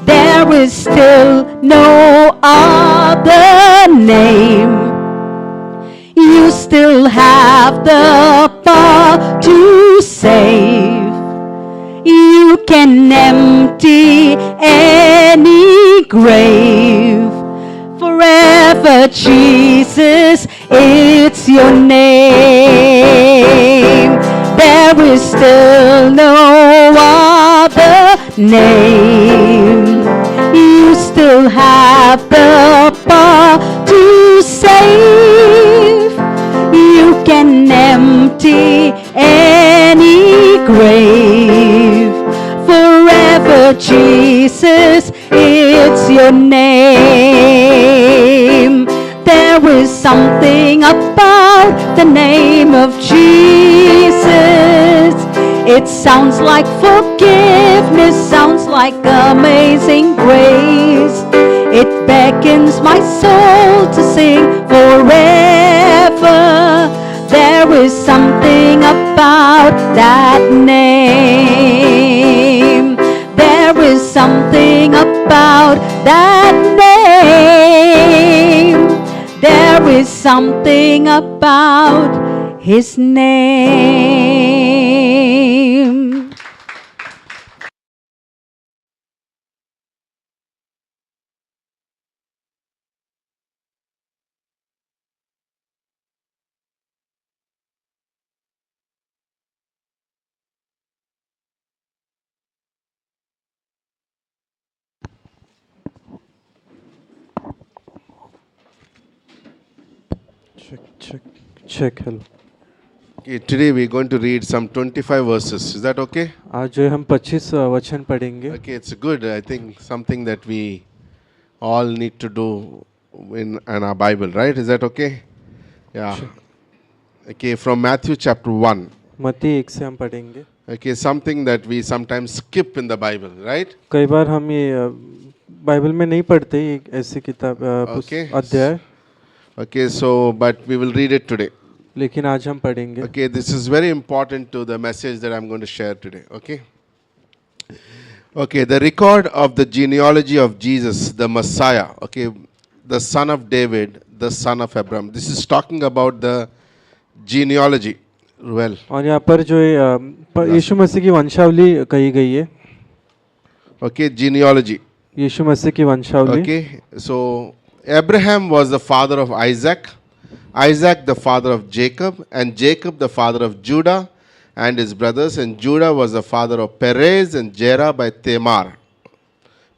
[SPEAKER 3] There is still no other name. You still have the power to save. You can empty any grave. Forever, Jesus, it's your name. There is still no other name. You still have the power to save. You can empty any grave. Forever, Jesus, it's your name. There is something about the name of Jesus. It sounds like forgiveness, sounds like amazing grace. It beckons my soul to sing forever. There is something about that name. There is something about that name. There is something about His name.
[SPEAKER 1] check hello.
[SPEAKER 2] Okay, today we're going to read some 25 verses. Is that okay?
[SPEAKER 1] आज जो है हम 25 वचन पढ़ेंगे.
[SPEAKER 2] Okay, it's good. I think something that we all need to do in our Bible, right? Is that okay? Yeah. Okay, from Matthew chapter 1.
[SPEAKER 1] मत्ती 1 से हम पढ़ेंगे.
[SPEAKER 2] Okay, something that we sometimes skip in the Bible, right?
[SPEAKER 1] कई बार हम ये Bible में नहीं पढ़ते ये ऐसी किताब
[SPEAKER 2] Okay.
[SPEAKER 1] अध्याय.
[SPEAKER 2] Okay, so but we will read it today.
[SPEAKER 1] लेकिन आज हम पढ़ेंगे.
[SPEAKER 2] Okay, this is very important to the message that I'm going to share today. Okay. Okay, the record of the genealogy of Jesus, the Messiah. Okay, the son of David, the son of Abraham. This is talking about the genealogy. Well,
[SPEAKER 1] और यहाँ पर जो है यीशु मसीह की वंशावली कही गई है.
[SPEAKER 2] okay, genealogy.
[SPEAKER 1] यीशु मसीह की वंशावली.
[SPEAKER 2] Okay, so Abraham was the father of Isaac, Isaac the father of Jacob, and Jacob the father of Judah and his brothers, and Judah was the father of Perez and Jerah by Tamar.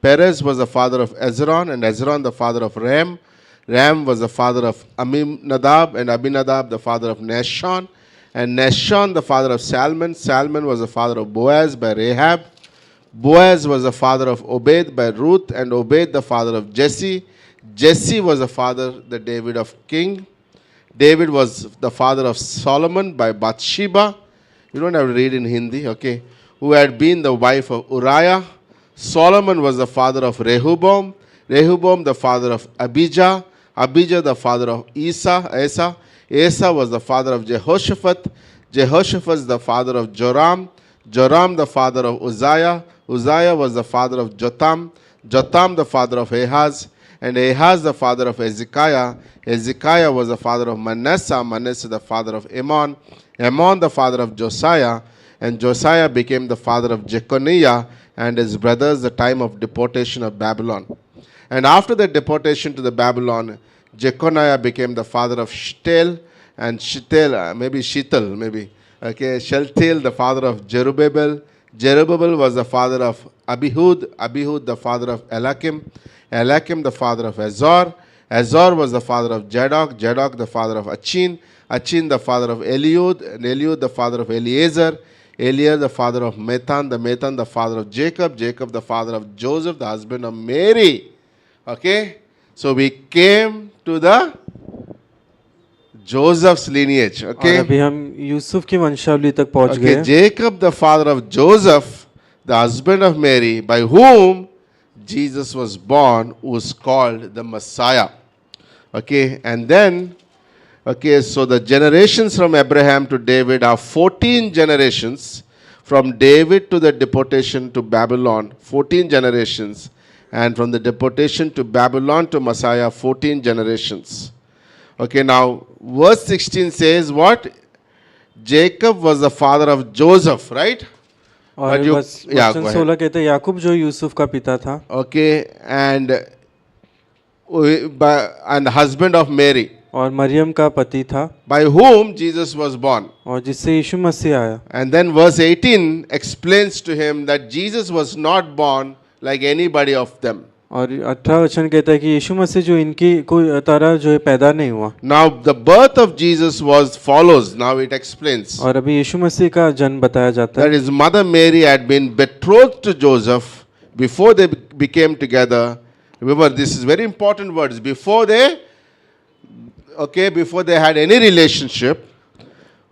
[SPEAKER 2] Perez was the father of Ezron, and Ezron the father of Ram, Ram was the father of Aminadab, and Abinadab the father of Nashon, and Nashon the father of Salmon. Salmon was the father of Boaz by Rahab. Boaz was the father of Obed by Ruth, and Obed the father of Jesse. Jesse was the father, the David of king. David was the father of Solomon by Bathsheba. You don't have to read in Hindi, okay? Who had been the wife of Uriah. Solomon was the father of Rehoboam. Rehoboam the father of Abijah. Abijah the father of Asa. Asa was the father of Jehoshaphat. Jehoshaphat the father of Joram. Joram the father of Uzziah. Uzziah was the father of Jotham. Jotham the father of Ahaz. And Ahaz the father of Hezekiah. Hezekiah was the father of Manasseh. Manasseh the father of Ammon. Ammon the father of Josiah. And Josiah became the father of Jeconiah and his brothers the time of deportation of Babylon. And after the deportation to the Babylon, Jeconiah became the father of Shealtiel, and Shealtiel, the father of Zerubbabel. Zerubbabel was the father of Abihud. Abihud the father of Elakim. Elakim the father of Azor. Azor was the father of Zadok. Zadok the father of Achin. Achin the father of Eliud. And Eliud the father of Eliezer. Eliezer the father of Methan. The Methan the father of Jacob. Jacob the father of Joseph, the husband of Mary. Okay? So we came to the Joseph's lineage.
[SPEAKER 1] और
[SPEAKER 2] Okay?
[SPEAKER 1] अभी हम यूसुफ की वंशावली तक पहुंच गए
[SPEAKER 2] Okay,
[SPEAKER 1] हैं।
[SPEAKER 2] Jacob, the father of Joseph, the husband of Mary, by whom Jesus was born, who was called the Messiah. Okay, and then, okay, so the generations from Abraham to David are 14 generations. From David to the deportation to Babylon, 14 generations. And from the deportation to Babylon to Messiah, 14 generations. Okay, now, verse 16 says what? Jacob was the father of Joseph, right?
[SPEAKER 1] और
[SPEAKER 2] But you-
[SPEAKER 1] वचन
[SPEAKER 2] yeah, go ahead.
[SPEAKER 1] 16 कहते हैं याकूब जो यूसुफ का पिता था
[SPEAKER 2] Okay, and husband of Mary,
[SPEAKER 1] और मरियम का पति था
[SPEAKER 2] by whom Jesus was born.
[SPEAKER 1] और जिससे यीशु मसीह आया।
[SPEAKER 2] And then verse 18 explains to him that Jesus was not born like anybody of them.
[SPEAKER 1] और 18 वचन कहता है कि यीशु मसीह जो इनकी कोई तरह जो है पैदा नहीं हुआ।
[SPEAKER 2] Now the birth of Jesus was follows. Now it explains
[SPEAKER 1] और अभी यीशु मसीह का जन्म बताया जाता
[SPEAKER 2] that
[SPEAKER 1] है
[SPEAKER 2] his mother Mary had been betrothed to Joseph before they became together. Remember, this is very important words. Before they had any relationship,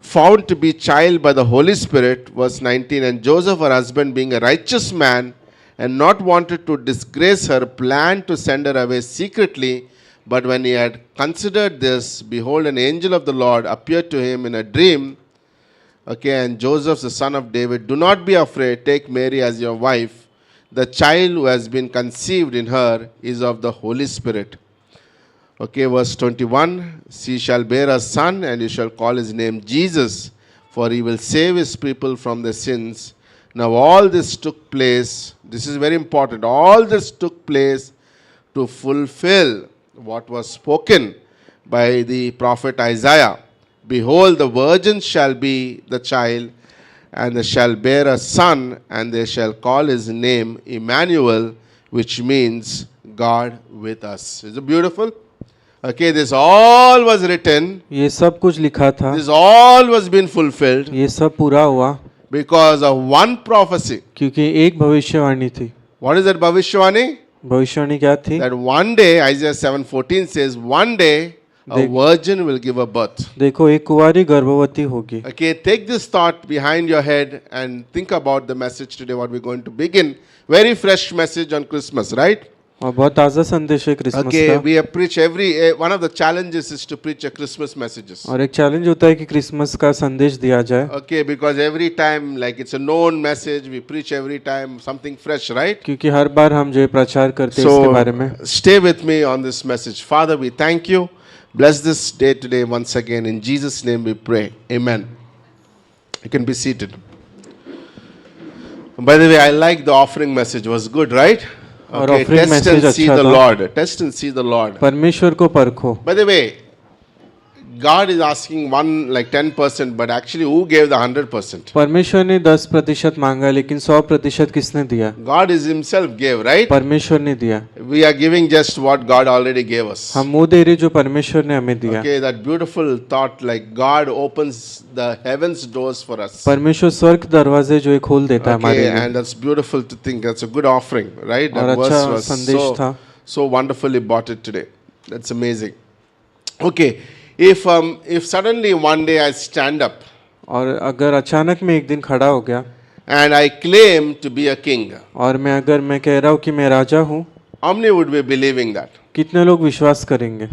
[SPEAKER 2] found to be child by the Holy Spirit, verse 19, and Joseph, her husband, being a righteous man and not wanted to disgrace her, planned to send her away secretly. But when he had considered this, behold, an angel of the Lord appeared to him in a dream. Okay, and Joseph, the son of David, do not be afraid, take Mary as your wife. The child who has been conceived in her is of the Holy Spirit. Okay, verse 21, she shall bear a son, and you shall call his name Jesus, for he will save his people from their sins. Now all this took place, this is very important, all this took place to fulfill what was spoken by the prophet Isaiah. Behold, the virgin shall be the child, and they shall bear a son, and they shall call his name Emmanuel, which means God with us. Is it beautiful? Okay, this all was written,
[SPEAKER 1] ये सब कुछ लिखा था
[SPEAKER 2] this all was been fulfilled
[SPEAKER 1] ये सब पूरा हुआ
[SPEAKER 2] because of one prophecy.
[SPEAKER 1] क्योंकि एक भविष्यवाणी थी।
[SPEAKER 2] What is that Bhavishwani?
[SPEAKER 1] भविष्यवाणी क्या थी?
[SPEAKER 2] That one day, Isaiah 7:14 says, one day a virgin will give a birth.
[SPEAKER 1] देखो एक कुंवारी गर्भवती होगी।
[SPEAKER 2] Okay, take this thought behind your head and think about the message today, what we're going to begin. Very fresh message on Christmas, right?
[SPEAKER 1] और बहुत ताज़ा संदेश है क्रिसमस
[SPEAKER 2] Okay,
[SPEAKER 1] का।
[SPEAKER 2] we have preached one of the challenges is to preach a Christmas messages.
[SPEAKER 1] और एक challenge होता है कि क्रिसमस का संदेश दिया जाए
[SPEAKER 2] Okay, because every time, like it's a known message, we preach every time something fresh, right?
[SPEAKER 1] क्योंकि हर बार हम जो है प्रचार करते हैं इसके बारे में।
[SPEAKER 2] So, stay with me on this message. Father, we thank you. Bless this day today once again. In Jesus' name we pray. Amen. You can be seated. By the way, I like the offering message. Was good, right?
[SPEAKER 1] और
[SPEAKER 2] Okay,
[SPEAKER 1] offering
[SPEAKER 2] test and
[SPEAKER 1] message
[SPEAKER 2] see
[SPEAKER 1] अच्छा
[SPEAKER 2] the
[SPEAKER 1] था।
[SPEAKER 2] Lord. Test and see the Lord.
[SPEAKER 1] परमेश्वर को परखो।
[SPEAKER 2] By the way, God is asking one like 10%, but actually who gave the 100%?
[SPEAKER 1] परमेश्वर ने 10% मांगा, लेकिन 100% किसने दिया?
[SPEAKER 2] God is himself gave, right?
[SPEAKER 1] परमेश्वर ने दिया।
[SPEAKER 2] We are giving just what God already gave us.
[SPEAKER 1] हम वो दे रहे जो परमेश्वर ने हमें दिया।
[SPEAKER 2] Okay, that beautiful thought, like God opens the heavens doors for us.
[SPEAKER 1] परमेश्वर स्वर्ग दरवाजे जो है खोल देता है हमारे
[SPEAKER 2] Okay,
[SPEAKER 1] लिए।
[SPEAKER 2] and that's beautiful to think. That's a good offering, right?
[SPEAKER 1] और
[SPEAKER 2] That verse
[SPEAKER 1] अच्छा
[SPEAKER 2] was
[SPEAKER 1] संदेश था।
[SPEAKER 2] so wonderfully bought it today. That's amazing. Okay, if suddenly one day I stand up
[SPEAKER 1] और अगर अचानक मैं एक दिन खड़ा हो गया
[SPEAKER 2] and I claim to be a king,
[SPEAKER 1] और मैं कह रहा हूँ कि मैं राजा हूँ,
[SPEAKER 2] how many would be believing that?
[SPEAKER 1] कितने लोग विश्वास करेंगे?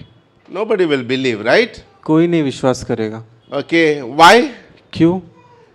[SPEAKER 2] Nobody will believe, right?
[SPEAKER 1] कोई नहीं विश्वास करेगा।
[SPEAKER 2] Okay, why?
[SPEAKER 1] क्यों?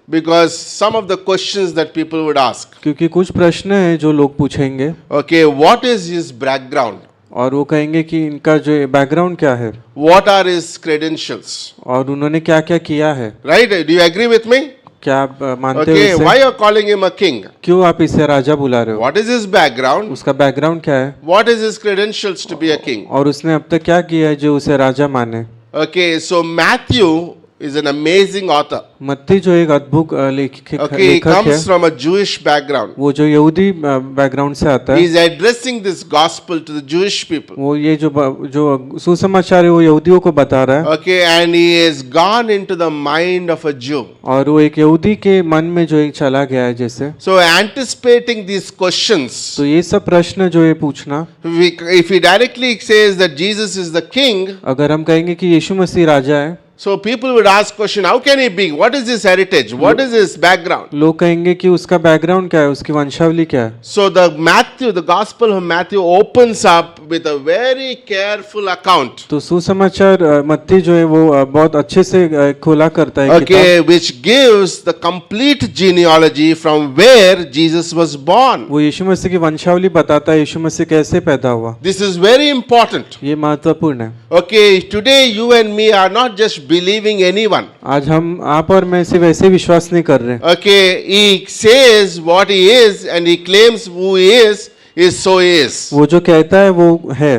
[SPEAKER 2] Because some of the questions that people would ask.
[SPEAKER 1] क्योंकि कुछ प्रश्न हैं जो लोग पूछेंगे
[SPEAKER 2] Okay, what is his background?
[SPEAKER 1] और वो कहेंगे कि इनका जो बैकग्राउंड क्या है
[SPEAKER 2] What are his credentials?
[SPEAKER 1] और उन्होंने क्या क्या किया है।
[SPEAKER 2] Right? Do you agree with me?
[SPEAKER 1] क्या आप मानते हो
[SPEAKER 2] Okay,
[SPEAKER 1] इसे?
[SPEAKER 2] why you are calling him a king?
[SPEAKER 1] क्यों आप इसे राजा बुला रहे हो?
[SPEAKER 2] What is his background?
[SPEAKER 1] उसका बैकग्राउंड क्या है
[SPEAKER 2] What is his credentials to be a king?
[SPEAKER 1] और उसने अब तक क्या किया है जो उसे राजा माने।
[SPEAKER 2] Okay, so Matthew is an amazing author.
[SPEAKER 1] मत्ती जो एक अद्भुत
[SPEAKER 2] Okay, he
[SPEAKER 1] लेखक है,
[SPEAKER 2] comes from a Jewish background.
[SPEAKER 1] वो जो यहूदी बैकग्राउंड से आता
[SPEAKER 2] He
[SPEAKER 1] है,
[SPEAKER 2] is addressing this gospel to the Jewish people.
[SPEAKER 1] वो ये जो सुसमाचार है वो यहूदियों को बता रहा है
[SPEAKER 2] Okay, and he has gone into the mind of a Jew.
[SPEAKER 1] और वो एक यहूदी के मन में जो एक चला गया है जैसे।
[SPEAKER 2] So anticipating these questions,
[SPEAKER 1] तो ये सब प्रश्न जो है पूछना,
[SPEAKER 2] if he directly says that Jesus is the king,
[SPEAKER 1] अगर हम कहेंगे कि यीशु मसीह राजा है,
[SPEAKER 2] so people would ask question, how can he be? What is his heritage? What is his background?
[SPEAKER 1] लोग कहेंगे कि उसका बैकग्राउंड क्या है, उसकी वंशावली क्या है।
[SPEAKER 2] So the gospel of Matthew opens up with a very careful account.
[SPEAKER 1] तो सुसमाचार मत्ती जो है वो बहुत अच्छे से खोला करता है किताब,
[SPEAKER 2] Okay, which gives the complete genealogy from where Jesus was born.
[SPEAKER 1] वो यीशु मसीह की वंशावली बताता है, यीशु मसीह कैसे पैदा हुआ।
[SPEAKER 2] This is very important.
[SPEAKER 1] ये महत्वपूर्ण है।
[SPEAKER 2] Okay, today you and me are not just believing anyone.
[SPEAKER 1] आज हम आप और मैं सिर्फ ऐसे विश्वास नहीं कर रहे।
[SPEAKER 2] Okay, he says what he is and he claims who he is so he is.
[SPEAKER 1] वो जो कहता है वो है।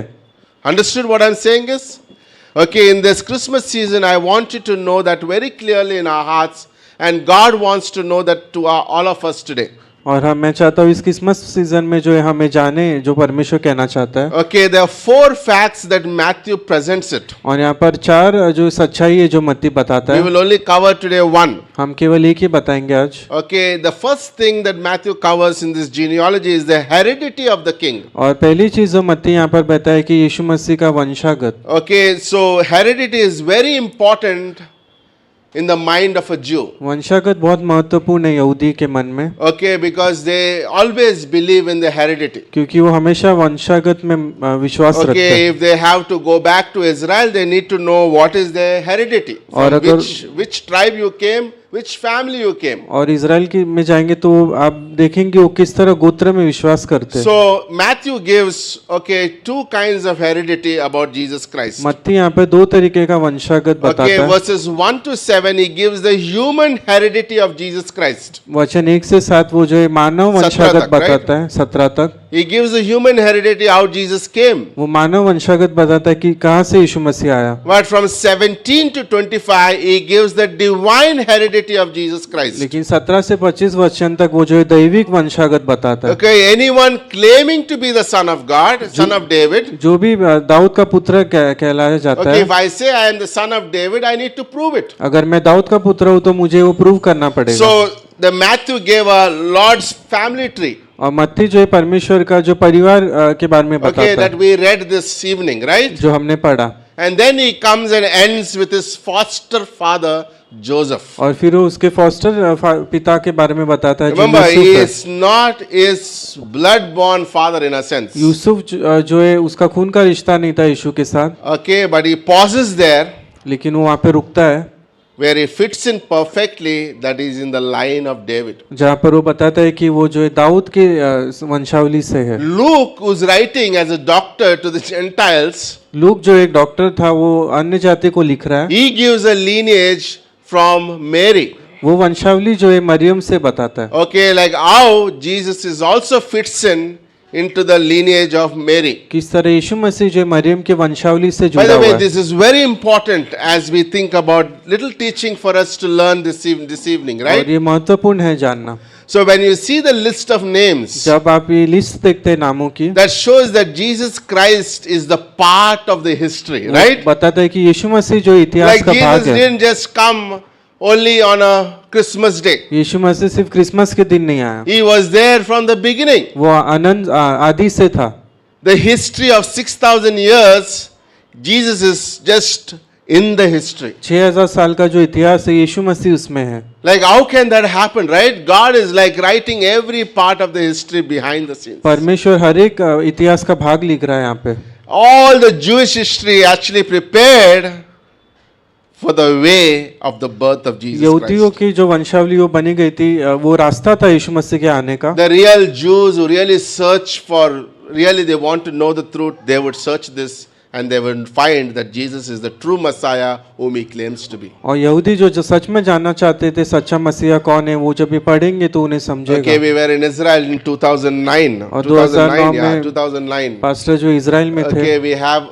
[SPEAKER 2] Understood what I'm saying is? Okay, in this Christmas season, I want you to know that very clearly in our hearts, and God wants to know that to all of us today.
[SPEAKER 1] और मैं चाहता हूँ इस Christmas season में जो है हमें जाने जो परमेश्वर कहना चाहता है।
[SPEAKER 2] Okay, there are 4 facts that Matthew presents it.
[SPEAKER 1] और यहाँ पर 4 जो सच्चाई है जो मत्ती बताता
[SPEAKER 2] We
[SPEAKER 1] है,
[SPEAKER 2] will only cover today 1.
[SPEAKER 1] हम केवल एक ही बताएंगे आज।
[SPEAKER 2] Okay, the first thing that Matthew covers in this genealogy is the heredity of the king.
[SPEAKER 1] और पहली चीज जो मत्ती यहाँ पर बताया कि यीशु मसीह का वंशागत।
[SPEAKER 2] Okay, so heredity is very important in the mind of a Jew.
[SPEAKER 1] वंशागत बहुत महत्वपूर्ण है यहूदी के मन में,
[SPEAKER 2] Okay, because they always believe in the heredity.
[SPEAKER 1] क्योंकि वो हमेशा वंशागत में विश्वास रखते
[SPEAKER 2] Okay,
[SPEAKER 1] हैं।
[SPEAKER 2] if they have to go back to Israel, they need to know what is their heredity.
[SPEAKER 1] और
[SPEAKER 2] From
[SPEAKER 1] अगर-
[SPEAKER 2] which tribe you came, which family you came.
[SPEAKER 1] और इजराइल की में जाएंगे तो आप देखेंगे वो किस तरह गोत्र में विश्वास करते हैं।
[SPEAKER 2] So Matthew gives two kinds of heredity about Jesus Christ.
[SPEAKER 1] मत्ती यहाँ पे 2 तरीके का वंशागत बताता
[SPEAKER 2] Okay,
[SPEAKER 1] है।
[SPEAKER 2] verses 1 to 7, he gives the human heredity of Jesus Christ.
[SPEAKER 1] वचन 1 से 7 वो जो है मानव
[SPEAKER 2] 17
[SPEAKER 1] वंशागत
[SPEAKER 2] तक,
[SPEAKER 1] बताता है, 17 तक।
[SPEAKER 2] He gives the human heredity how Jesus came.
[SPEAKER 1] वो मानव वंशागत बताता है कि कहाँ से यीशु मसीह आया।
[SPEAKER 2] But from 17 to 25, he gives the divine heredity of Jesus Christ.
[SPEAKER 1] लेकिन 17 से 25 वचन तक वो जो है दैविक वंशागत बताता है।
[SPEAKER 2] Okay, anyone claiming to be the son of God, son of David.
[SPEAKER 1] जो भी दाऊद का पुत्र कहलाया जाता
[SPEAKER 2] Okay, if
[SPEAKER 1] है,
[SPEAKER 2] I say I am the son of David, I need to prove it.
[SPEAKER 1] अगर मैं दाऊद का पुत्र हूँ तो मुझे वो प्रूव करना पड़ेगा।
[SPEAKER 2] So the Matthew gave a Lord's family tree.
[SPEAKER 1] और मत्ती जो है परमेश्वर का जो परिवार के बारे में
[SPEAKER 2] Okay,
[SPEAKER 1] बताता
[SPEAKER 2] that
[SPEAKER 1] है,
[SPEAKER 2] we read this evening, right?
[SPEAKER 1] जो हमने पढ़ा।
[SPEAKER 2] And then he comes and ends with his foster father Joseph.
[SPEAKER 1] और फिर वो उसके फॉस्टर पिता के बारे में बताता है जो
[SPEAKER 2] Remember, he
[SPEAKER 1] यूसुफ है।
[SPEAKER 2] is not his blood-born father in a sense.
[SPEAKER 1] Yusuf जो है उसका खून का रिश्ता नहीं था यीशु के साथ,
[SPEAKER 2] Okay, but he pauses there
[SPEAKER 1] लेकिन वो वहाँ पे रुकता है
[SPEAKER 2] where he fits in perfectly, that is in the line of David.
[SPEAKER 1] जहाँ पर वो बताता है कि वो जो है दाऊद के वंशावली से है।
[SPEAKER 2] Luke, who's writing as a doctor to the Gentiles,
[SPEAKER 1] look जो एक डॉक्टर था वो अन्य जाति को लिख रहा है,
[SPEAKER 2] he gives a lineage from Mary.
[SPEAKER 1] वो वंशावली जो है मरियम से बताता है।
[SPEAKER 2] Okay, like how Jesus is also fits in into the lineage of Mary.
[SPEAKER 1] किस तरह यीशु मसीह जो है मरियम के वंशावली से
[SPEAKER 2] By
[SPEAKER 1] जुड़ा
[SPEAKER 2] the
[SPEAKER 1] हुआ
[SPEAKER 2] way,
[SPEAKER 1] है।
[SPEAKER 2] this is very important as we think about little teaching for us to learn this evening,
[SPEAKER 1] और
[SPEAKER 2] right?
[SPEAKER 1] ये महत्वपूर्ण है जानना।
[SPEAKER 2] So when you see the list of names,
[SPEAKER 1] जब आप ये लिस्ट देखते हैं नामों की,
[SPEAKER 2] that shows that Jesus Christ is the part of the history, right?
[SPEAKER 1] बताता है कि यीशु मसीह जो इतिहास
[SPEAKER 2] Like
[SPEAKER 1] का भाग
[SPEAKER 2] Jesus
[SPEAKER 1] है।
[SPEAKER 2] didn't just come only on a Christmas day.
[SPEAKER 1] यीशु मसीह सिर्फ क्रिसमस के दिन नहीं आया,
[SPEAKER 2] He was there from the beginning.
[SPEAKER 1] वो अनंत आदि से था।
[SPEAKER 2] The history of 6,000 years, Jesus is just in the history.
[SPEAKER 1] 6000 साल का जो इतिहास है यीशु मसीह उसमें है।
[SPEAKER 2] Like how can that happen, right? God is like writing every part of the history behind the scenes.
[SPEAKER 1] परमेश्वर हर एक इतिहास का भाग लिख रहा है यहाँ पे।
[SPEAKER 2] All the Jewish history actually prepared for the way of the birth of Jesus
[SPEAKER 1] यहूदियों
[SPEAKER 2] Christ.
[SPEAKER 1] की जो वंशावली वो बनी गई थी, वो रास्ता था यीशु मसीह के आने का।
[SPEAKER 2] The real Jews who really search for, really they want to know the truth, they would search this and they would find that Jesus is the true Messiah whom he claims to be.
[SPEAKER 1] और यहूदी जो सच में जानना चाहते थे सच्चा मसीहा कौन है, वो जब भी पढ़ेंगे तो उन्हें
[SPEAKER 2] Okay,
[SPEAKER 1] समझेगा।
[SPEAKER 2] we were in Israel in 2009.
[SPEAKER 1] और
[SPEAKER 2] 2009, yeah,
[SPEAKER 1] में
[SPEAKER 2] 2009.
[SPEAKER 1] पास्टर जो इजराइल में थे,
[SPEAKER 2] Okay, we have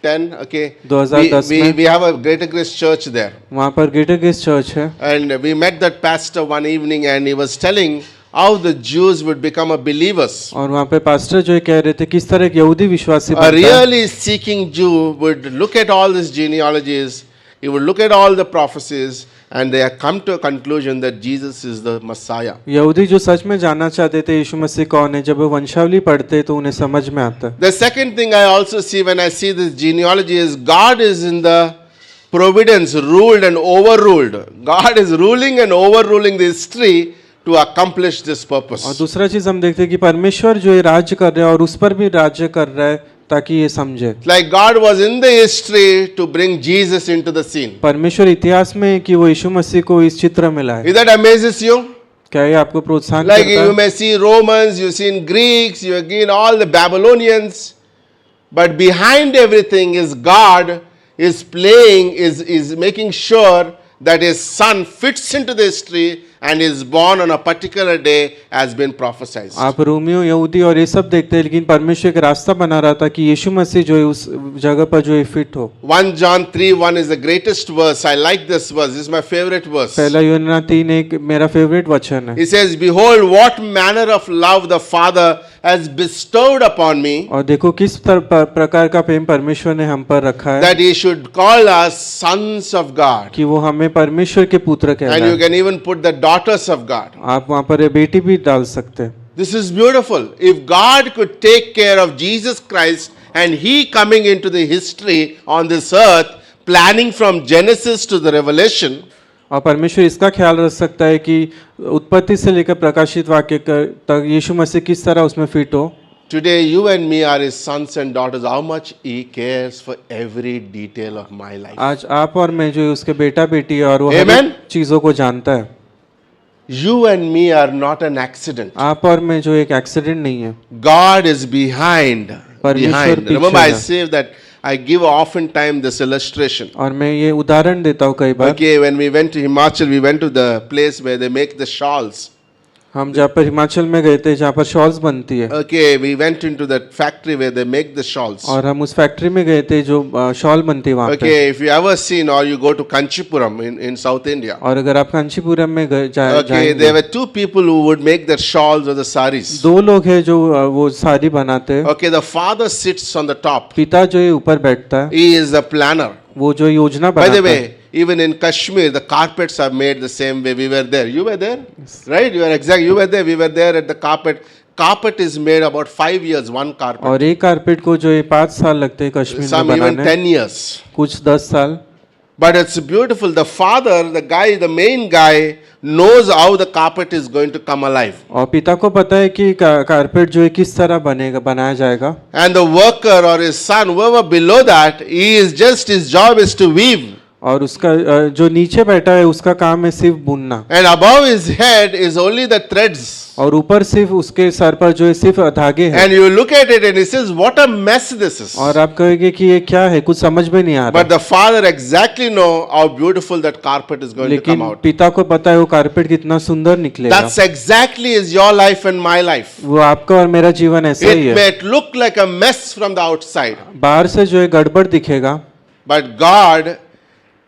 [SPEAKER 2] 10, okay.
[SPEAKER 1] 2010 में।
[SPEAKER 2] We have a Greater Grace Church there.
[SPEAKER 1] वहाँ पर ग्रेटर ग्रेस चर्च है।
[SPEAKER 2] And we met that pastor one evening and he was telling how the Jews would become a believers.
[SPEAKER 1] और वहाँ पे pastor जो है कह रहे थे किस तरह एक यहूदी विश्वासी
[SPEAKER 2] A
[SPEAKER 1] बनता है।
[SPEAKER 2] really seeking Jew would look at all these genealogies, he would look at all the prophecies, and they have come to a conclusion that Jesus is the Messiah.
[SPEAKER 1] यहूदी जो सच में जानना चाहते थे यीशु मसीह कौन है, जब वो वंशावली पढ़ते तो उन्हें समझ में आता है।
[SPEAKER 2] The second thing I also see when I see this genealogy is God is in the providence, ruled and overruled. God is ruling and overruling the history to accomplish this
[SPEAKER 1] और
[SPEAKER 2] purpose.
[SPEAKER 1] दूसरा चीज हम देखते हैं कि परमेश्वर जो है राज्य कर रहा है और उस पर भी राज्य कर रहा है ताकि ये समझे।
[SPEAKER 2] Like God was in the history to bring Jesus into the scene.
[SPEAKER 1] परमेश्वर इतिहास में है कि वो यीशु मसीह को इस चित्र में लाए।
[SPEAKER 2] Is that amazes you?
[SPEAKER 1] क्या ये आपको प्रोत्साहन
[SPEAKER 2] Like
[SPEAKER 1] करता
[SPEAKER 2] you
[SPEAKER 1] है?
[SPEAKER 2] may see Romans, you seen Greeks, you have seen all the Babylonians, but behind everything is God is playing, is making sure that his son fits into the history and is born on a particular day has been prophesied.
[SPEAKER 1] आप Romeo यहूदी और ये सब देखते हैं, लेकिन परमेश्वर एक रास्ता बना रहा था कि यीशु मसीह जो है उस जगह पर जो है फिट हो।
[SPEAKER 2] 1 John 3:1 is the greatest verse. I like this verse. This is my favorite verse.
[SPEAKER 1] पहला यूहन्ना 3:1 मेरा फेवरेट वचन है।
[SPEAKER 2] He says, "Behold, what manner of love the Father has bestowed upon me,
[SPEAKER 1] और देखो किस प्रकार का प्रेम परमेश्वर ने हम पर रखा है
[SPEAKER 2] that he should call us sons of God."
[SPEAKER 1] कि वो हमें परमेश्वर के पुत्र
[SPEAKER 2] And
[SPEAKER 1] कहता
[SPEAKER 2] you
[SPEAKER 1] है।
[SPEAKER 2] can even put the daughters of God.
[SPEAKER 1] आप वहाँ पर ये बेटी भी डाल सकते हैं।
[SPEAKER 2] This is beautiful. If God could take care of Jesus Christ and he coming into the history on this earth, planning from Genesis to the Revelation,
[SPEAKER 1] और परमेश्वर इसका ख्याल रख सकता है कि उत्पत्ति से लेकर प्रकाशित वाक्य तक यीशु मसीह किस तरह उसमें फिट हो।
[SPEAKER 2] today you and me are his sons and daughters. How much he cares for every detail of my life.
[SPEAKER 1] आज आप और मैं जो है उसके बेटा बेटी है और वो हर
[SPEAKER 2] Amen.
[SPEAKER 1] एक चीजों को जानता है।
[SPEAKER 2] You and me are not an accident.
[SPEAKER 1] आप और मैं जो एक एक्सीडेंट नहीं है।
[SPEAKER 2] God is behind.
[SPEAKER 1] परमेश्वर
[SPEAKER 2] Behind. Remember, I
[SPEAKER 1] पीछे
[SPEAKER 2] say that I give oftentimes this illustration.
[SPEAKER 1] और मैं ये उदाहरण देता हूँ कई बार।
[SPEAKER 2] Okay, when we went to Himachal, we went to the place where they make the shawls.
[SPEAKER 1] हम जहाँ पर हिमाचल में गए थे जहाँ पर शॉल्स बनती है,
[SPEAKER 2] Okay, we went into that factory where they make the shawls.
[SPEAKER 1] और हम उस फैक्ट्री में गए थे जो शॉल बनती है वहाँ पे।
[SPEAKER 2] Okay, if you ever seen or you go to Kanchipuram in South India.
[SPEAKER 1] और अगर आप कांचीपुरम में
[SPEAKER 2] Okay,
[SPEAKER 1] जाएंगे,
[SPEAKER 2] there were two people who would make the shawls or the saris.
[SPEAKER 1] दो लोग हैं जो वो साड़ी बनाते हैं।
[SPEAKER 2] Okay, the father sits on the top.
[SPEAKER 1] पिता जो है ऊपर बैठता है,
[SPEAKER 2] He is the planner.
[SPEAKER 1] वो जो योजना
[SPEAKER 2] By the
[SPEAKER 1] बनाता है।
[SPEAKER 2] way, even in Kashmir, the carpets are made the same way. We were there. You were there? Right? You are exact. You were there. We were there at the carpet. Carpet is made about 5 years, one carpet.
[SPEAKER 1] और एक carpet को जो है 5 साल लगते हैं कश्मीर में
[SPEAKER 2] Some even
[SPEAKER 1] बनाने,
[SPEAKER 2] 10 years.
[SPEAKER 1] कुछ 10 साल।
[SPEAKER 2] But it's beautiful. The father, the guy, the main guy, knows how the carpet is going to come alive.
[SPEAKER 1] और पिता को पता है कि कारपेट जो है किस तरह बनेगा, बनाया जाएगा।
[SPEAKER 2] And the worker or his son, whoever below that, he is just, his job is to weave.
[SPEAKER 1] और उसका जो नीचे बैठा है उसका काम है सिर्फ बुनना,
[SPEAKER 2] And above his head is only the threads.
[SPEAKER 1] और ऊपर सिर्फ उसके सर पर जो है सिर्फ धागे हैं।
[SPEAKER 2] And you look at it and he says, what a mess this is.
[SPEAKER 1] और आप कहेंगे कि ये क्या है, कुछ समझ में नहीं आ
[SPEAKER 2] But
[SPEAKER 1] रहा,
[SPEAKER 2] the father exactly know how beautiful that carpet is going to come
[SPEAKER 1] लेकिन
[SPEAKER 2] out.
[SPEAKER 1] पिता को पता है वो कारपेट कितना सुंदर निकलेगा।
[SPEAKER 2] That's exactly is your life and my life.
[SPEAKER 1] वो आपका और मेरा जीवन ऐसा ही
[SPEAKER 2] It
[SPEAKER 1] है,
[SPEAKER 2] may look like a mess from the outside,
[SPEAKER 1] बाहर से जो है गड़बड़ दिखेगा,
[SPEAKER 2] but God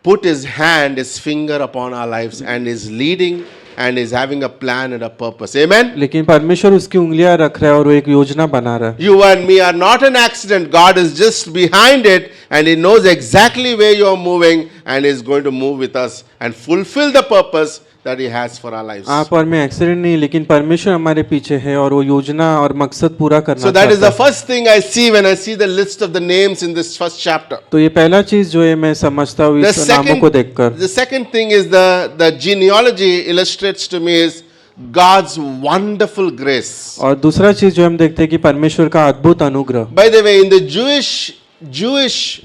[SPEAKER 2] put his hand, his finger upon our lives and is leading and is having a plan and a purpose. Amen.
[SPEAKER 1] लेकिन परमेश्वर उसकी उंगलियां रख रहा है और वो एक योजना बना रहा है।
[SPEAKER 2] You and me are not an accident. God is just behind it and he knows exactly where you are moving and is going to move with us and fulfill the purpose that he has for our lives.
[SPEAKER 1] आप और मैं accident नहीं, लेकिन परमेश्वर हमारे पीछे है और वो योजना और मकसद पूरा करना
[SPEAKER 2] So that is
[SPEAKER 1] चाहता
[SPEAKER 2] the
[SPEAKER 1] है।
[SPEAKER 2] first thing I see when I see the list of the names in this first chapter.
[SPEAKER 1] तो ये पहला चीज जो है मैं समझता हूँ
[SPEAKER 2] The
[SPEAKER 1] इस नामों को देखकर।
[SPEAKER 2] second thing is the genealogy illustrates to me is God's wonderful grace.
[SPEAKER 1] और दूसरा चीज जो हम देखते हैं कि परमेश्वर का अद्भुत अनुग्रह।
[SPEAKER 2] By the way, in the Jewish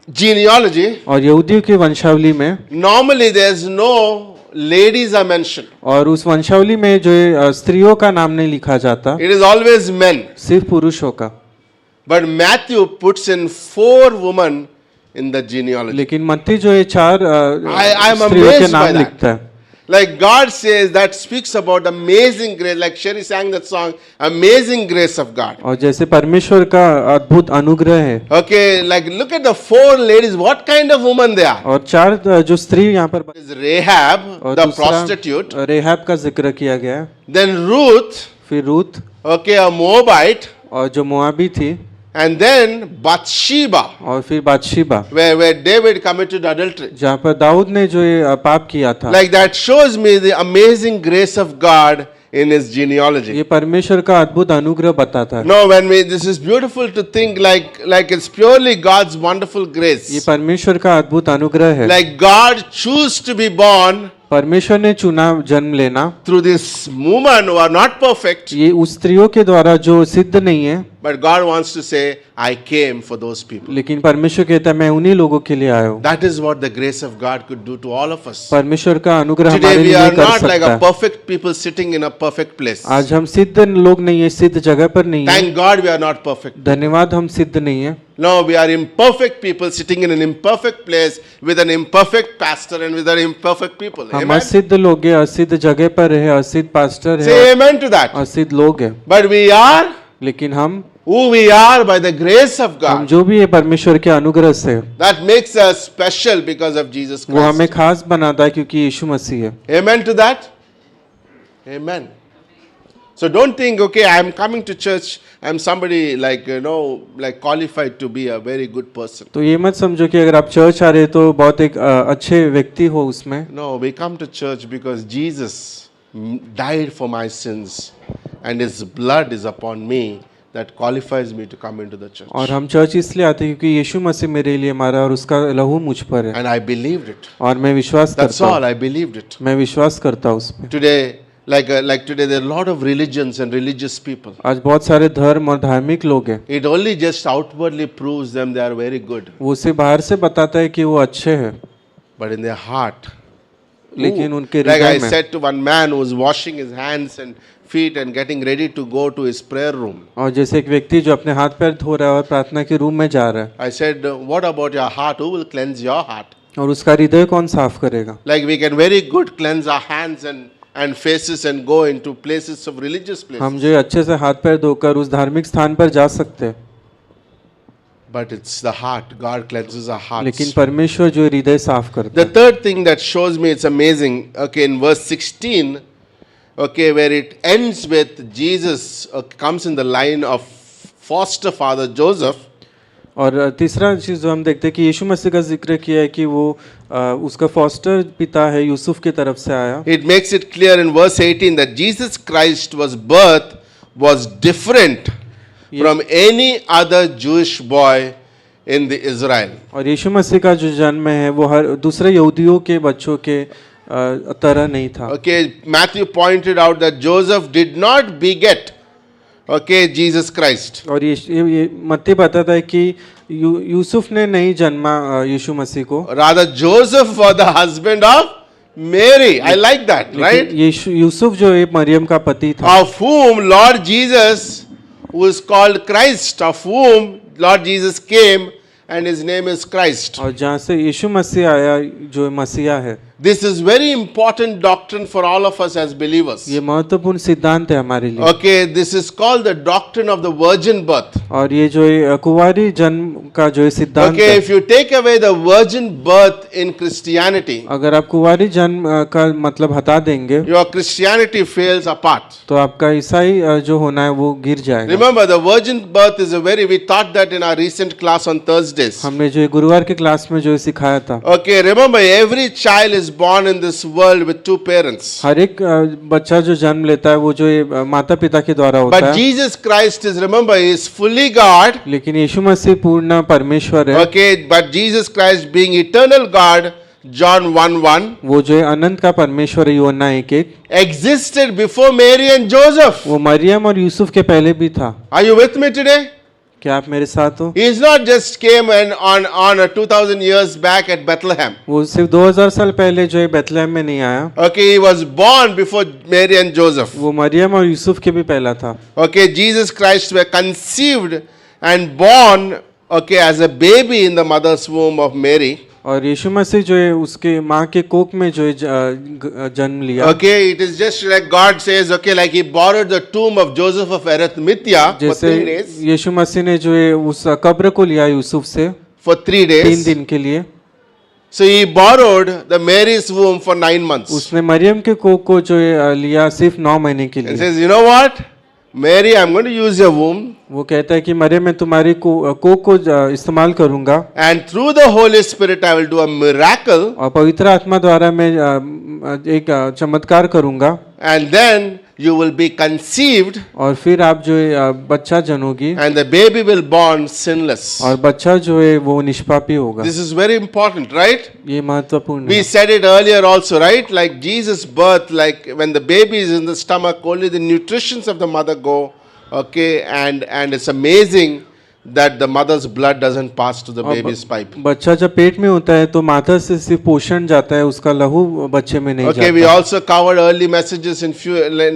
[SPEAKER 2] genealogy,
[SPEAKER 1] और यहूदियों की वंशावली में,
[SPEAKER 2] normally there's no ladies are mentioned.
[SPEAKER 1] और उस वंशावली में जो है स्त्रियों का नाम नहीं लिखा जाता,
[SPEAKER 2] It is always men.
[SPEAKER 1] सिर्फ पुरुषों का।
[SPEAKER 2] But Matthew puts in 4 women in the genealogy.
[SPEAKER 1] लेकिन मत्ती जो है 4
[SPEAKER 2] I am
[SPEAKER 1] स्त्रियों के
[SPEAKER 2] amazed by
[SPEAKER 1] नाम
[SPEAKER 2] that.
[SPEAKER 1] लिखता है।
[SPEAKER 2] Like God says, that speaks about amazing grace. Like Sherry sang that song, Amazing Grace of God.
[SPEAKER 1] और जैसे परमेश्वर का अद्भुत अनुग्रह है,
[SPEAKER 2] Okay, like look at the 4 ladies, what kind of woman they are.
[SPEAKER 1] और 4 जो स्त्री यहाँ पर,
[SPEAKER 2] Is Rahab,
[SPEAKER 1] और
[SPEAKER 2] the
[SPEAKER 1] दूसरा
[SPEAKER 2] prostitute,
[SPEAKER 1] रेहाब का जिक्र किया गया है,
[SPEAKER 2] then Ruth,
[SPEAKER 1] फिर रूत,
[SPEAKER 2] okay, a Moabite,
[SPEAKER 1] और जो मोआबी थी,
[SPEAKER 2] and then Bathsheba,
[SPEAKER 1] और फिर बादशीबा,
[SPEAKER 2] where David committed adultery.
[SPEAKER 1] जहाँ पर दाऊद ने जो ये पाप किया था।
[SPEAKER 2] Like that shows me the amazing grace of God in his genealogy.
[SPEAKER 1] ये परमेश्वर का अद्भुत अनुग्रह बताता है।
[SPEAKER 2] No, this is beautiful to think like it's purely God's wonderful
[SPEAKER 1] ये
[SPEAKER 2] grace.
[SPEAKER 1] परमेश्वर का अद्भुत अनुग्रह है।
[SPEAKER 2] Like God choose to be born
[SPEAKER 1] परमेश्वर ने चुना जन्म लेना,
[SPEAKER 2] through this woman who are not perfect,
[SPEAKER 1] ये उस स्त्रियों के द्वारा जो सिद्ध नहीं है,
[SPEAKER 2] but God wants to say, I came for those people.
[SPEAKER 1] लेकिन परमेश्वर कहता है मैं उन्हीं लोगों के लिए आया हूँ।
[SPEAKER 2] That is what the grace of God could do to all of us.
[SPEAKER 1] परमेश्वर का अनुग्रह
[SPEAKER 2] Today
[SPEAKER 1] हमारे
[SPEAKER 2] we
[SPEAKER 1] लिए
[SPEAKER 2] are
[SPEAKER 1] कर
[SPEAKER 2] not like
[SPEAKER 1] सकता
[SPEAKER 2] a
[SPEAKER 1] है।
[SPEAKER 2] perfect people sitting in a perfect place.
[SPEAKER 1] आज हम सिद्ध लोग नहीं है, सिद्ध जगह पर नहीं है।
[SPEAKER 2] Thank God we are not perfect.
[SPEAKER 1] धन्यवाद, हम सिद्ध नहीं है।
[SPEAKER 2] No, we are imperfect people sitting in an imperfect place with an imperfect pastor and with an imperfect people.
[SPEAKER 1] हम
[SPEAKER 2] Amen.
[SPEAKER 1] असिद्ध लोग हैं, असिद्ध जगह पर है, असिद्ध पास्टर
[SPEAKER 2] Say
[SPEAKER 1] है,
[SPEAKER 2] amen to that.
[SPEAKER 1] असिद्ध लोग हैं,
[SPEAKER 2] But we are
[SPEAKER 1] लेकिन हम
[SPEAKER 2] who we are by the grace of
[SPEAKER 1] हम
[SPEAKER 2] God.
[SPEAKER 1] जो भी है परमेश्वर के अनुग्रह से,
[SPEAKER 2] That makes us special because of Jesus
[SPEAKER 1] वो हमें
[SPEAKER 2] Christ.
[SPEAKER 1] खास बनाता है क्योंकि यीशु मसीह है।
[SPEAKER 2] Amen to that? Amen. So don't think, okay, I am coming to church, I am somebody like, like qualified to be a very good person.
[SPEAKER 1] तो ये मत समझो कि अगर आप चर्च आ रहे हो तो बहुत एक अच्छे व्यक्ति हो उसमें।
[SPEAKER 2] No, we come to church because Jesus died for my sins and his blood is upon me that qualifies me to come into the church.
[SPEAKER 1] और हम चर्च इसलिए आते हैं क्योंकि यीशु मसीह मेरे लिए मारा और उसका लहू मुझ पर है,
[SPEAKER 2] And I believed it.
[SPEAKER 1] और मैं विश्वास
[SPEAKER 2] That's
[SPEAKER 1] करता
[SPEAKER 2] all,
[SPEAKER 1] हूँ,
[SPEAKER 2] I believed it.
[SPEAKER 1] मैं विश्वास करता हूँ उसमें।
[SPEAKER 2] Today, like today, there are a lot of religions and religious people.
[SPEAKER 1] आज बहुत सारे धर्म और धार्मिक लोग हैं,
[SPEAKER 2] It only just outwardly proves them they are very good.
[SPEAKER 1] वो सिर्फ बाहर से बताता है कि वो अच्छे हैं,
[SPEAKER 2] But in their heart,
[SPEAKER 1] लेकिन उनके
[SPEAKER 2] like I
[SPEAKER 1] हृदय में,
[SPEAKER 2] said to one man who was washing his hands and feet and getting ready to go to his prayer room,
[SPEAKER 1] और जैसे एक व्यक्ति जो अपने हाथ पैर धो रहा है और प्रार्थना के रूम में जा रहा है,
[SPEAKER 2] I said, what about your heart? Who will cleanse your heart?
[SPEAKER 1] और उसका हृदय कौन साफ करेगा?
[SPEAKER 2] Like we can very good cleanse our hands and faces and go into places of religious places.
[SPEAKER 1] हम जो है अच्छे से हाथ पैर धोकर उस धार्मिक स्थान पर जा सकते हैं,
[SPEAKER 2] But it's the heart. God cleanses our hearts.
[SPEAKER 1] लेकिन परमेश्वर जो है हृदय साफ करता
[SPEAKER 2] The
[SPEAKER 1] है।
[SPEAKER 2] third thing that shows me it's amazing, okay, in verse 16, okay, where it ends with Jesus comes in the line of foster father Joseph.
[SPEAKER 1] और तीसरा चीज जो हम देखते हैं कि यीशु मसीह का जिक्र किया है कि वो उसका फॉस्टर पिता है, यूसुफ की तरफ से आया।
[SPEAKER 2] It makes it clear in verse 18 that Jesus Christ was different from any other Jewish boy in the Israel.
[SPEAKER 1] और यीशु मसीह का जो जन्म है वो हर दूसरे यहूदियों के बच्चों के तरह नहीं था।
[SPEAKER 2] Okay, Matthew pointed out that Joseph did not beget Okay, Jesus Christ.
[SPEAKER 1] और ये मत्ती बताता है कि यूसुफ ने नहीं जन्मा यीशु मसीह को,
[SPEAKER 2] Rather, Joseph was the husband of Mary. I like that, right?
[SPEAKER 1] लेकिन यूसुफ जो है मरियम का पति था,
[SPEAKER 2] Of whom Lord Jesus, who is called Christ, of whom Lord Jesus came, and his name is Christ.
[SPEAKER 1] और जहाँ से यीशु मसीह आया जो मसीहा है।
[SPEAKER 2] This is very important doctrine for all of us as believers.
[SPEAKER 1] ये महत्वपूर्ण सिद्धांत है हमारे लिए।
[SPEAKER 2] Okay, this is called the doctrine of the virgin birth.
[SPEAKER 1] और ये जो है कुंवारी जन्म का जो है सिद्धांत
[SPEAKER 2] Okay,
[SPEAKER 1] है।
[SPEAKER 2] if you take away the virgin birth in Christianity,
[SPEAKER 1] अगर आप कुंवारी जन्म का मतलब हटा देंगे
[SPEAKER 2] your Christianity fails apart.
[SPEAKER 1] तो आपका ईसाई जो होना है वो गिर जाएगा।
[SPEAKER 2] Remember, the virgin birth is a very, we taught that in our recent class on Thursdays.
[SPEAKER 1] हमने जो गुरुवार के क्लास में जो है सिखाया था।
[SPEAKER 2] Okay, remember, every child is born in this world with two parents.
[SPEAKER 1] हर एक बच्चा जो जन्म लेता है वो जो है माता पिता के द्वारा होता
[SPEAKER 2] But
[SPEAKER 1] है,
[SPEAKER 2] Jesus Christ is, remember, he is fully God.
[SPEAKER 1] लेकिन यीशु मसीह पूर्ण परमेश्वर है।
[SPEAKER 2] Okay, but Jesus Christ being eternal God, John 1:1,
[SPEAKER 1] वो जो है अनंत का परमेश्वर है, यूहन्ना 1:1,
[SPEAKER 2] existed before Mary and Joseph.
[SPEAKER 1] वो मरियम और यूसुफ के पहले भी था।
[SPEAKER 2] Are you with me today?
[SPEAKER 1] क्या आप मेरे साथ हो?
[SPEAKER 2] He is not just came and on 2000 years back at Bethlehem.
[SPEAKER 1] वो सिर्फ 2000 साल पहले जो है बेथलेहम में नहीं आया,
[SPEAKER 2] Okay, he was born before Mary and Joseph.
[SPEAKER 1] वो मरियम और यूसुफ के भी पहला था।
[SPEAKER 2] Okay, Jesus Christ were conceived and born, okay, as a baby in the mother's womb of Mary.
[SPEAKER 1] और यीशु मसीह जो है उसके माँ के कोख में जो है जन्म लिया।
[SPEAKER 2] Okay, it is just like God says, okay, like he borrowed the tomb of Joseph of Arimathea for
[SPEAKER 1] जैसे
[SPEAKER 2] 3 days.
[SPEAKER 1] यीशु मसीह ने जो है उस कब्र को लिया यूसुफ से
[SPEAKER 2] For 3
[SPEAKER 1] 3
[SPEAKER 2] days.
[SPEAKER 1] दिन के लिए,
[SPEAKER 2] So he borrowed the Mary's womb for 9 months.
[SPEAKER 1] उसने मरियम के कोख को जो है लिया सिर्फ 9 महीने के
[SPEAKER 2] And
[SPEAKER 1] लिए।
[SPEAKER 2] says, you know what? Mary, I'm going to use your womb.
[SPEAKER 1] वो कहता है कि मरियम मैं तुम्हारी कोख को इस्तेमाल करूंगा
[SPEAKER 2] And through the Holy Spirit, I will do a miracle.
[SPEAKER 1] और पवित्र आत्मा द्वारा मैं एक चमत्कार करूंगा,
[SPEAKER 2] And then you will be conceived.
[SPEAKER 1] और फिर आप जो है बच्चा जनोगी
[SPEAKER 2] And the baby will born sinless.
[SPEAKER 1] और बच्चा जो है वो निष्पापी होगा।
[SPEAKER 2] This is very important, right?
[SPEAKER 1] ये महत्वपूर्ण
[SPEAKER 2] We
[SPEAKER 1] है।
[SPEAKER 2] said it earlier also, right? Like Jesus' birth, like when the baby is in the stomach, only the nutritions of the mother go. Okay, and it's amazing that the mother's blood doesn't pass to the baby's pipe.
[SPEAKER 1] बच्चा जब पेट में होता है तो माता से सिर्फ पोषण जाता है, उसका लहू बच्चे में नहीं
[SPEAKER 2] Okay, we
[SPEAKER 1] जाता।
[SPEAKER 2] also covered early messages in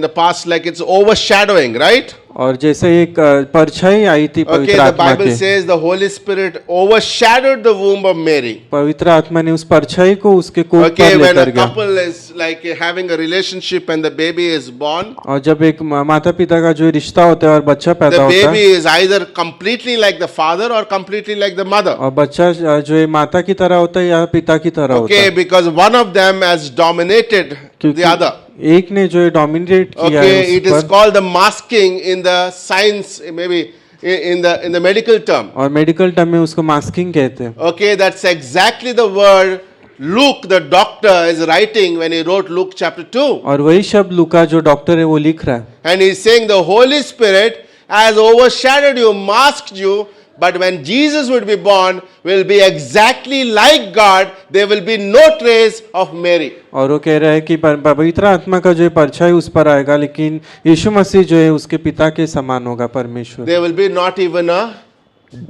[SPEAKER 2] the past, like it's overshadowing, right?
[SPEAKER 1] और जैसे एक परछाई आई थी
[SPEAKER 2] Okay,
[SPEAKER 1] पवित्र
[SPEAKER 2] the
[SPEAKER 1] आत्मा
[SPEAKER 2] Bible
[SPEAKER 1] के,
[SPEAKER 2] says the Holy Spirit overshadowed the womb of Mary.
[SPEAKER 1] पवित्र आत्मा ने उस परछाई को उसके कोख
[SPEAKER 2] Okay,
[SPEAKER 1] पर
[SPEAKER 2] when
[SPEAKER 1] लेकर
[SPEAKER 2] a
[SPEAKER 1] गया।
[SPEAKER 2] couple is like having a relationship and the baby is born,
[SPEAKER 1] और जब एक माता पिता का जो रिश्ता होता है और बच्चा पैदा
[SPEAKER 2] the
[SPEAKER 1] होता
[SPEAKER 2] baby
[SPEAKER 1] है
[SPEAKER 2] is either completely like the father or completely like the mother.
[SPEAKER 1] और बच्चा जो है माता की तरह होता है या पिता की तरह होता
[SPEAKER 2] Okay,
[SPEAKER 1] है,
[SPEAKER 2] because one of them has dominated the other.
[SPEAKER 1] क्योंकि एक ने जो है डोमिनेट किया
[SPEAKER 2] Okay,
[SPEAKER 1] है
[SPEAKER 2] it
[SPEAKER 1] उस
[SPEAKER 2] is
[SPEAKER 1] पर।
[SPEAKER 2] called the masking in the science, maybe in the medical term.
[SPEAKER 1] और मेडिकल टर्म में उसको मास्किंग कहते हैं।
[SPEAKER 2] Okay, that's exactly the word Luke, the doctor, is writing when he wrote Luke chapter 2.
[SPEAKER 1] और वही शब्द लूका जो डॉक्टर है वो लिख रहा है,
[SPEAKER 2] And he's saying the Holy Spirit has overshadowed you, masked you, but when Jesus would be born, will be exactly like God. There will be no trace of Mary.
[SPEAKER 1] और वो कह रहा है कि पवित्र आत्मा का जो है परछाई उस पर आएगा, लेकिन यीशु मसीह जो है उसके पिता के समान होगा परमेश्वर।
[SPEAKER 2] There will be not even a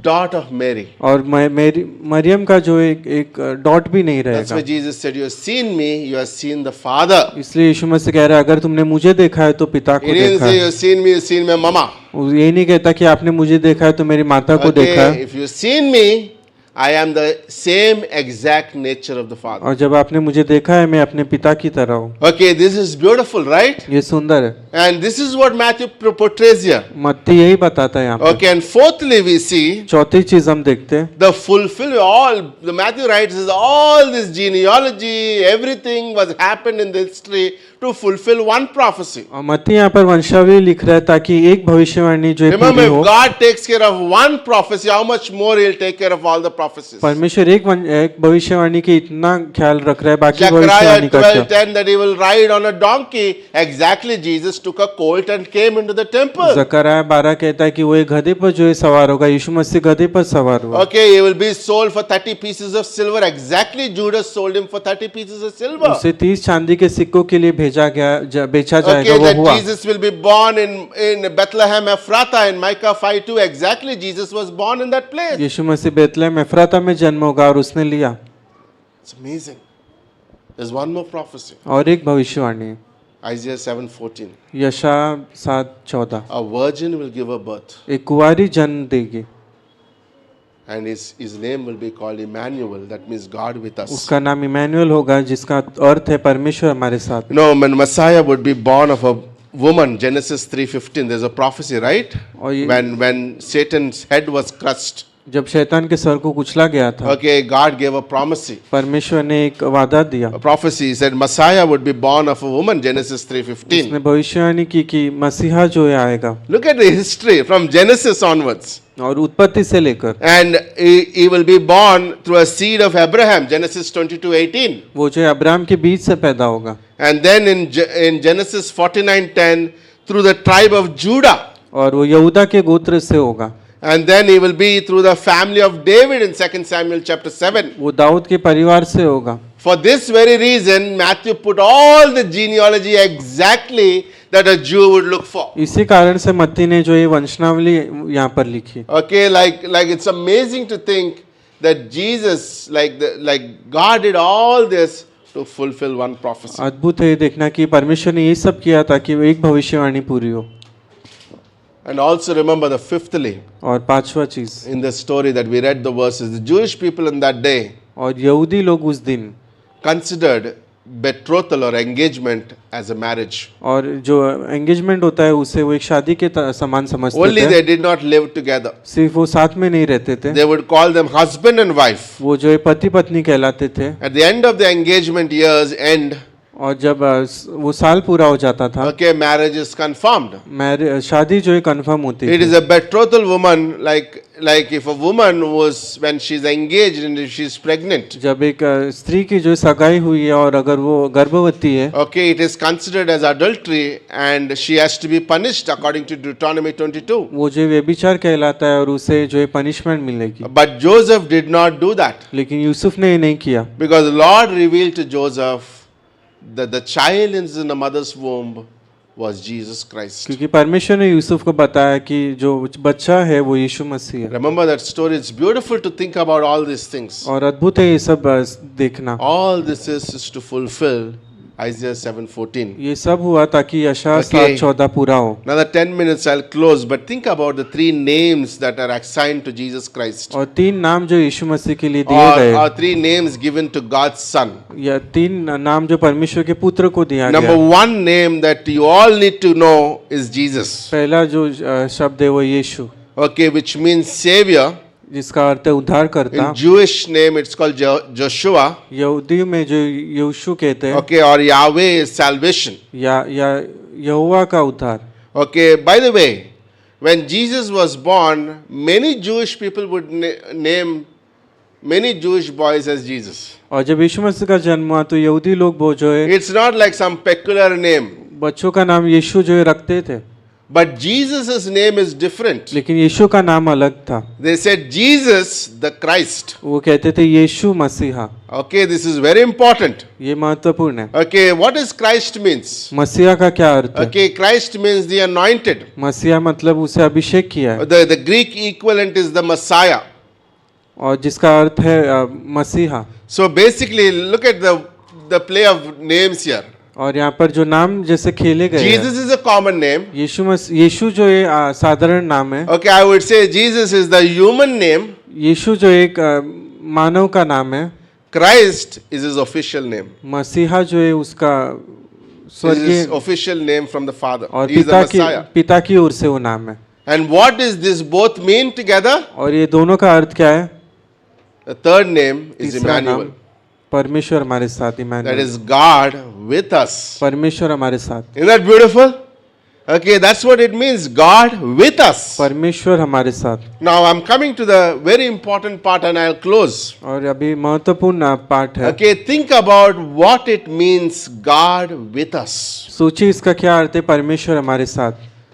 [SPEAKER 2] dot of Mary.
[SPEAKER 1] और मेरी मरियम का जो एक डॉट भी नहीं
[SPEAKER 2] That's
[SPEAKER 1] रहेगा।
[SPEAKER 2] why Jesus said, you have seen me, you have seen the Father.
[SPEAKER 1] इसलिए यीशु मसीह कह रहा है अगर तुमने मुझे देखा है तो पिता को
[SPEAKER 2] He didn't
[SPEAKER 1] देखा
[SPEAKER 2] say, you
[SPEAKER 1] है।
[SPEAKER 2] have seen me, you have seen my mama.
[SPEAKER 1] वो ये नहीं कहता कि आपने मुझे देखा है तो मेरी माता को देखा
[SPEAKER 2] Okay,
[SPEAKER 1] है,
[SPEAKER 2] if you have seen me, I am the same exact nature of the Father.
[SPEAKER 1] और जब आपने मुझे देखा है मैं अपने पिता की तरह हूँ।
[SPEAKER 2] Okay, this is beautiful, right?
[SPEAKER 1] ये सुंदर है।
[SPEAKER 2] And this is what Matthew portrays here.
[SPEAKER 1] मत्ती यही बताता है यहाँ पे।
[SPEAKER 2] Okay, and fourthly, we see
[SPEAKER 1] चौथी चीज हम देखते हैं,
[SPEAKER 2] the fulfill all. The Matthew writes is all this genealogy, everything was happened in the history to fulfill one prophecy.
[SPEAKER 1] और मत्ती यहाँ पर वंशावली लिख रहा है ताकि एक भविष्यवाणी जो है
[SPEAKER 2] Remember,
[SPEAKER 1] पूरी हो।
[SPEAKER 2] if God takes care of one prophecy, how much more He'll take care of all the prophecies. prophecies.
[SPEAKER 1] परमेश्वर एक भविष्यवाणी की इतना ख्याल रख रहा है, बाकी
[SPEAKER 2] Zechariah
[SPEAKER 1] भविष्यवाणी का क्या?
[SPEAKER 2] 12:10 that he will ride on a donkey. Exactly, Jesus took a colt and came into the temple.
[SPEAKER 1] जकरयाह 12 कहता है कि वो एक गधे पर जो है सवार होगा, यीशु मसीह गधे पर सवार हुआ।
[SPEAKER 2] Okay, he will be sold for 30 pieces of silver. Exactly, Judas sold him for 30 pieces of silver.
[SPEAKER 1] उसे 30 चांदी के सिक्कों के लिए भेजा गया, बेचा जाएगा,
[SPEAKER 2] Okay,
[SPEAKER 1] वो
[SPEAKER 2] that
[SPEAKER 1] हुआ।
[SPEAKER 2] Jesus will be born in Bethlehem Ephrathah in Micah 5:2. Exactly, Jesus was born in that place.
[SPEAKER 1] यीशु मसीह बेतलेहम एफ्राता में जन्म होगा और उसने लिया।
[SPEAKER 2] It's amazing. There's one more prophecy.
[SPEAKER 1] और एक भविष्यवाणी,
[SPEAKER 2] Isaiah 7:14.
[SPEAKER 1] यशा 7:14,
[SPEAKER 2] A virgin will give a birth,
[SPEAKER 1] एक कुंवारी जन्म देगी,
[SPEAKER 2] and his name will be called Emmanuel. That means God with us.
[SPEAKER 1] उसका नाम इमैनुअल होगा, जिसका अर्थ है परमेश्वर हमारे साथ।
[SPEAKER 2] You know, when Messiah would be born of a woman, Genesis 3:15, there's a prophecy, right?
[SPEAKER 1] और ये-
[SPEAKER 2] When Satan's head was crushed,
[SPEAKER 1] जब शैतान के सर को कुचला गया था,
[SPEAKER 2] okay, God gave a prophecy.
[SPEAKER 1] परमेश्वर ने एक वादा दिया,
[SPEAKER 2] A prophecy, he said Messiah would be born of a woman, Genesis 3:15.
[SPEAKER 1] उसने भविष्यवाणी की कि मसीहा जो है आएगा,
[SPEAKER 2] Look at the history from Genesis onwards.
[SPEAKER 1] और उत्पत्ति से लेकर
[SPEAKER 2] And he will be born through a seed of Abraham, Genesis 22:18.
[SPEAKER 1] वो जो है अब्राहम के बीज से पैदा होगा,
[SPEAKER 2] And then in Genesis 49:10, through the tribe of Judah.
[SPEAKER 1] और वो यहूदा के गोत्र से होगा,
[SPEAKER 2] And then he will be through the family of David in 2 Samuel chapter 7.
[SPEAKER 1] वो दाऊद के परिवार से होगा।
[SPEAKER 2] For this very reason, Matthew put all the genealogy exactly that a Jew would look for.
[SPEAKER 1] इसी कारण से मत्ती ने जो ये वंशनावली यहाँ पर लिखी।
[SPEAKER 2] Okay, like it's amazing to think that Jesus, like God did all this to fulfill one prophecy.
[SPEAKER 1] अद्भुत है ये देखना कि परमेश्वर ने ये सब किया ताकि वो एक भविष्यवाणी पूरी हो।
[SPEAKER 2] And also remember the fifthly,
[SPEAKER 1] और पांचवा चीज,
[SPEAKER 2] in the story that we read the verses, the Jewish people in that day
[SPEAKER 1] और यहूदी लोग उस दिन
[SPEAKER 2] considered betrothal or engagement as a marriage.
[SPEAKER 1] और जो एंगेजमेंट होता है उसे वो एक शादी के समान समझते
[SPEAKER 2] Only
[SPEAKER 1] थे।
[SPEAKER 2] they did not live together.
[SPEAKER 1] सिर्फ वो साथ में नहीं रहते थे,
[SPEAKER 2] They would call them husband and wife.
[SPEAKER 1] वो जो है पति पत्नी कहलाते थे।
[SPEAKER 2] At the end of the engagement years end,
[SPEAKER 1] और जब वो साल पूरा हो जाता था,
[SPEAKER 2] okay, marriage is confirmed.
[SPEAKER 1] शादी जो है कंफर्म होती
[SPEAKER 2] It
[SPEAKER 1] थी।
[SPEAKER 2] is a betrothal woman, like if a woman was, when she's engaged and if she's pregnant,
[SPEAKER 1] जब एक स्त्री की जो सगाई हुई है और अगर वो गर्भवती है,
[SPEAKER 2] okay, it is considered as adultery and she has to be punished according to Deuteronomy 22.
[SPEAKER 1] वो जो व्यभिचार कहलाता है और उसे जो है पनिशमेंट मिलेगी।
[SPEAKER 2] But Joseph did not do that,
[SPEAKER 1] लेकिन यूसुफ ने ये नहीं किया,
[SPEAKER 2] because the Lord revealed to Joseph that the child in the mother's womb was Jesus Christ.
[SPEAKER 1] क्योंकि परमेश्वर ने यूसुफ को बताया कि जो बच्चा है वो यीशु मसीह है।
[SPEAKER 2] Remember that story. It's beautiful to think about all these things.
[SPEAKER 1] और अद्भुत है ये सब देखना।
[SPEAKER 2] All this is to fulfill Isaiah 7:14.
[SPEAKER 1] ये सब हुआ ताकि यशा
[SPEAKER 2] Okay.
[SPEAKER 1] 7:14 पूरा हो।
[SPEAKER 2] Another 10 minutes I'll close, but think about the three names that are assigned to Jesus Christ.
[SPEAKER 1] और 3 नाम जो यीशु मसीह के लिए दिए गए,
[SPEAKER 2] Or 3 names given to God's Son.
[SPEAKER 1] या 3 नाम जो परमेश्वर के पुत्र को दिया
[SPEAKER 2] Number
[SPEAKER 1] गया।
[SPEAKER 2] 1 name that you all need to know is Jesus.
[SPEAKER 1] पहला जो शब्द है वो यीशु,
[SPEAKER 2] Okay, which means Savior.
[SPEAKER 1] जिसका अर्थ है उद्धार करता।
[SPEAKER 2] In Jewish name it's called Joshua.
[SPEAKER 1] यहूदी में जो यीशु कहते हैं,
[SPEAKER 2] Okay, or Yahweh is salvation.
[SPEAKER 1] या यहोवा का उद्धार।
[SPEAKER 2] Okay, by the way, when Jesus was born, many Jewish people would name many Jewish boys as Jesus.
[SPEAKER 1] और जब यीशु मसीह का जन्म हुआ तो यहूदी लोग वो जो है
[SPEAKER 2] It's not like some peculiar name,
[SPEAKER 1] बच्चों का नाम यीशु जो है रखते थे,
[SPEAKER 2] but Jesus' name is different.
[SPEAKER 1] लेकिन यीशु का नाम अलग था।
[SPEAKER 2] They said Jesus the Christ.
[SPEAKER 1] वो कहते थे यीशु मसीहा।
[SPEAKER 2] Okay, this is very important.
[SPEAKER 1] ये महत्वपूर्ण है।
[SPEAKER 2] Okay, what does Christ means?
[SPEAKER 1] मसीहा का क्या अर्थ है?
[SPEAKER 2] Okay, Christ means the anointed.
[SPEAKER 1] मसीहा मतलब उसे अभिषेक किया है,
[SPEAKER 2] The Greek equivalent is the Messiah.
[SPEAKER 1] और जिसका अर्थ है मसीहा।
[SPEAKER 2] So basically, look at the play of names here.
[SPEAKER 1] और यहाँ पर जो नाम जैसे खेले गए हैं,
[SPEAKER 2] Jesus is a common name.
[SPEAKER 1] यीशु जो है साधारण नाम है।
[SPEAKER 2] Okay, I would say Jesus is the human name.
[SPEAKER 1] यीशु जो एक मानव का नाम है।
[SPEAKER 2] Christ is his official name.
[SPEAKER 1] मसीहा जो है उसका
[SPEAKER 2] This is
[SPEAKER 1] स्वर्गीय
[SPEAKER 2] his official name from the Father.
[SPEAKER 1] और
[SPEAKER 2] He is the Messiah.
[SPEAKER 1] पिता की ओर से वो नाम है।
[SPEAKER 2] And what does this both mean together?
[SPEAKER 1] और ये दोनों का अर्थ क्या है?
[SPEAKER 2] The third name is
[SPEAKER 1] तीसरा नाम
[SPEAKER 2] Emmanuel.
[SPEAKER 1] परमेश्वर हमारे साथ,
[SPEAKER 2] That
[SPEAKER 1] Immanuel,
[SPEAKER 2] is God with us.
[SPEAKER 1] परमेश्वर हमारे साथ।
[SPEAKER 2] Isn't that beautiful? Okay, that's what it means. God with us.
[SPEAKER 1] परमेश्वर हमारे साथ।
[SPEAKER 2] Now I'm coming to the very important part and I'll close.
[SPEAKER 1] और अभी महत्वपूर्ण पाठ है।
[SPEAKER 2] Okay, think about what it means, God with us.
[SPEAKER 1] सोचिए इसका क्या अर्थ है, परमेश्वर हमारे साथ।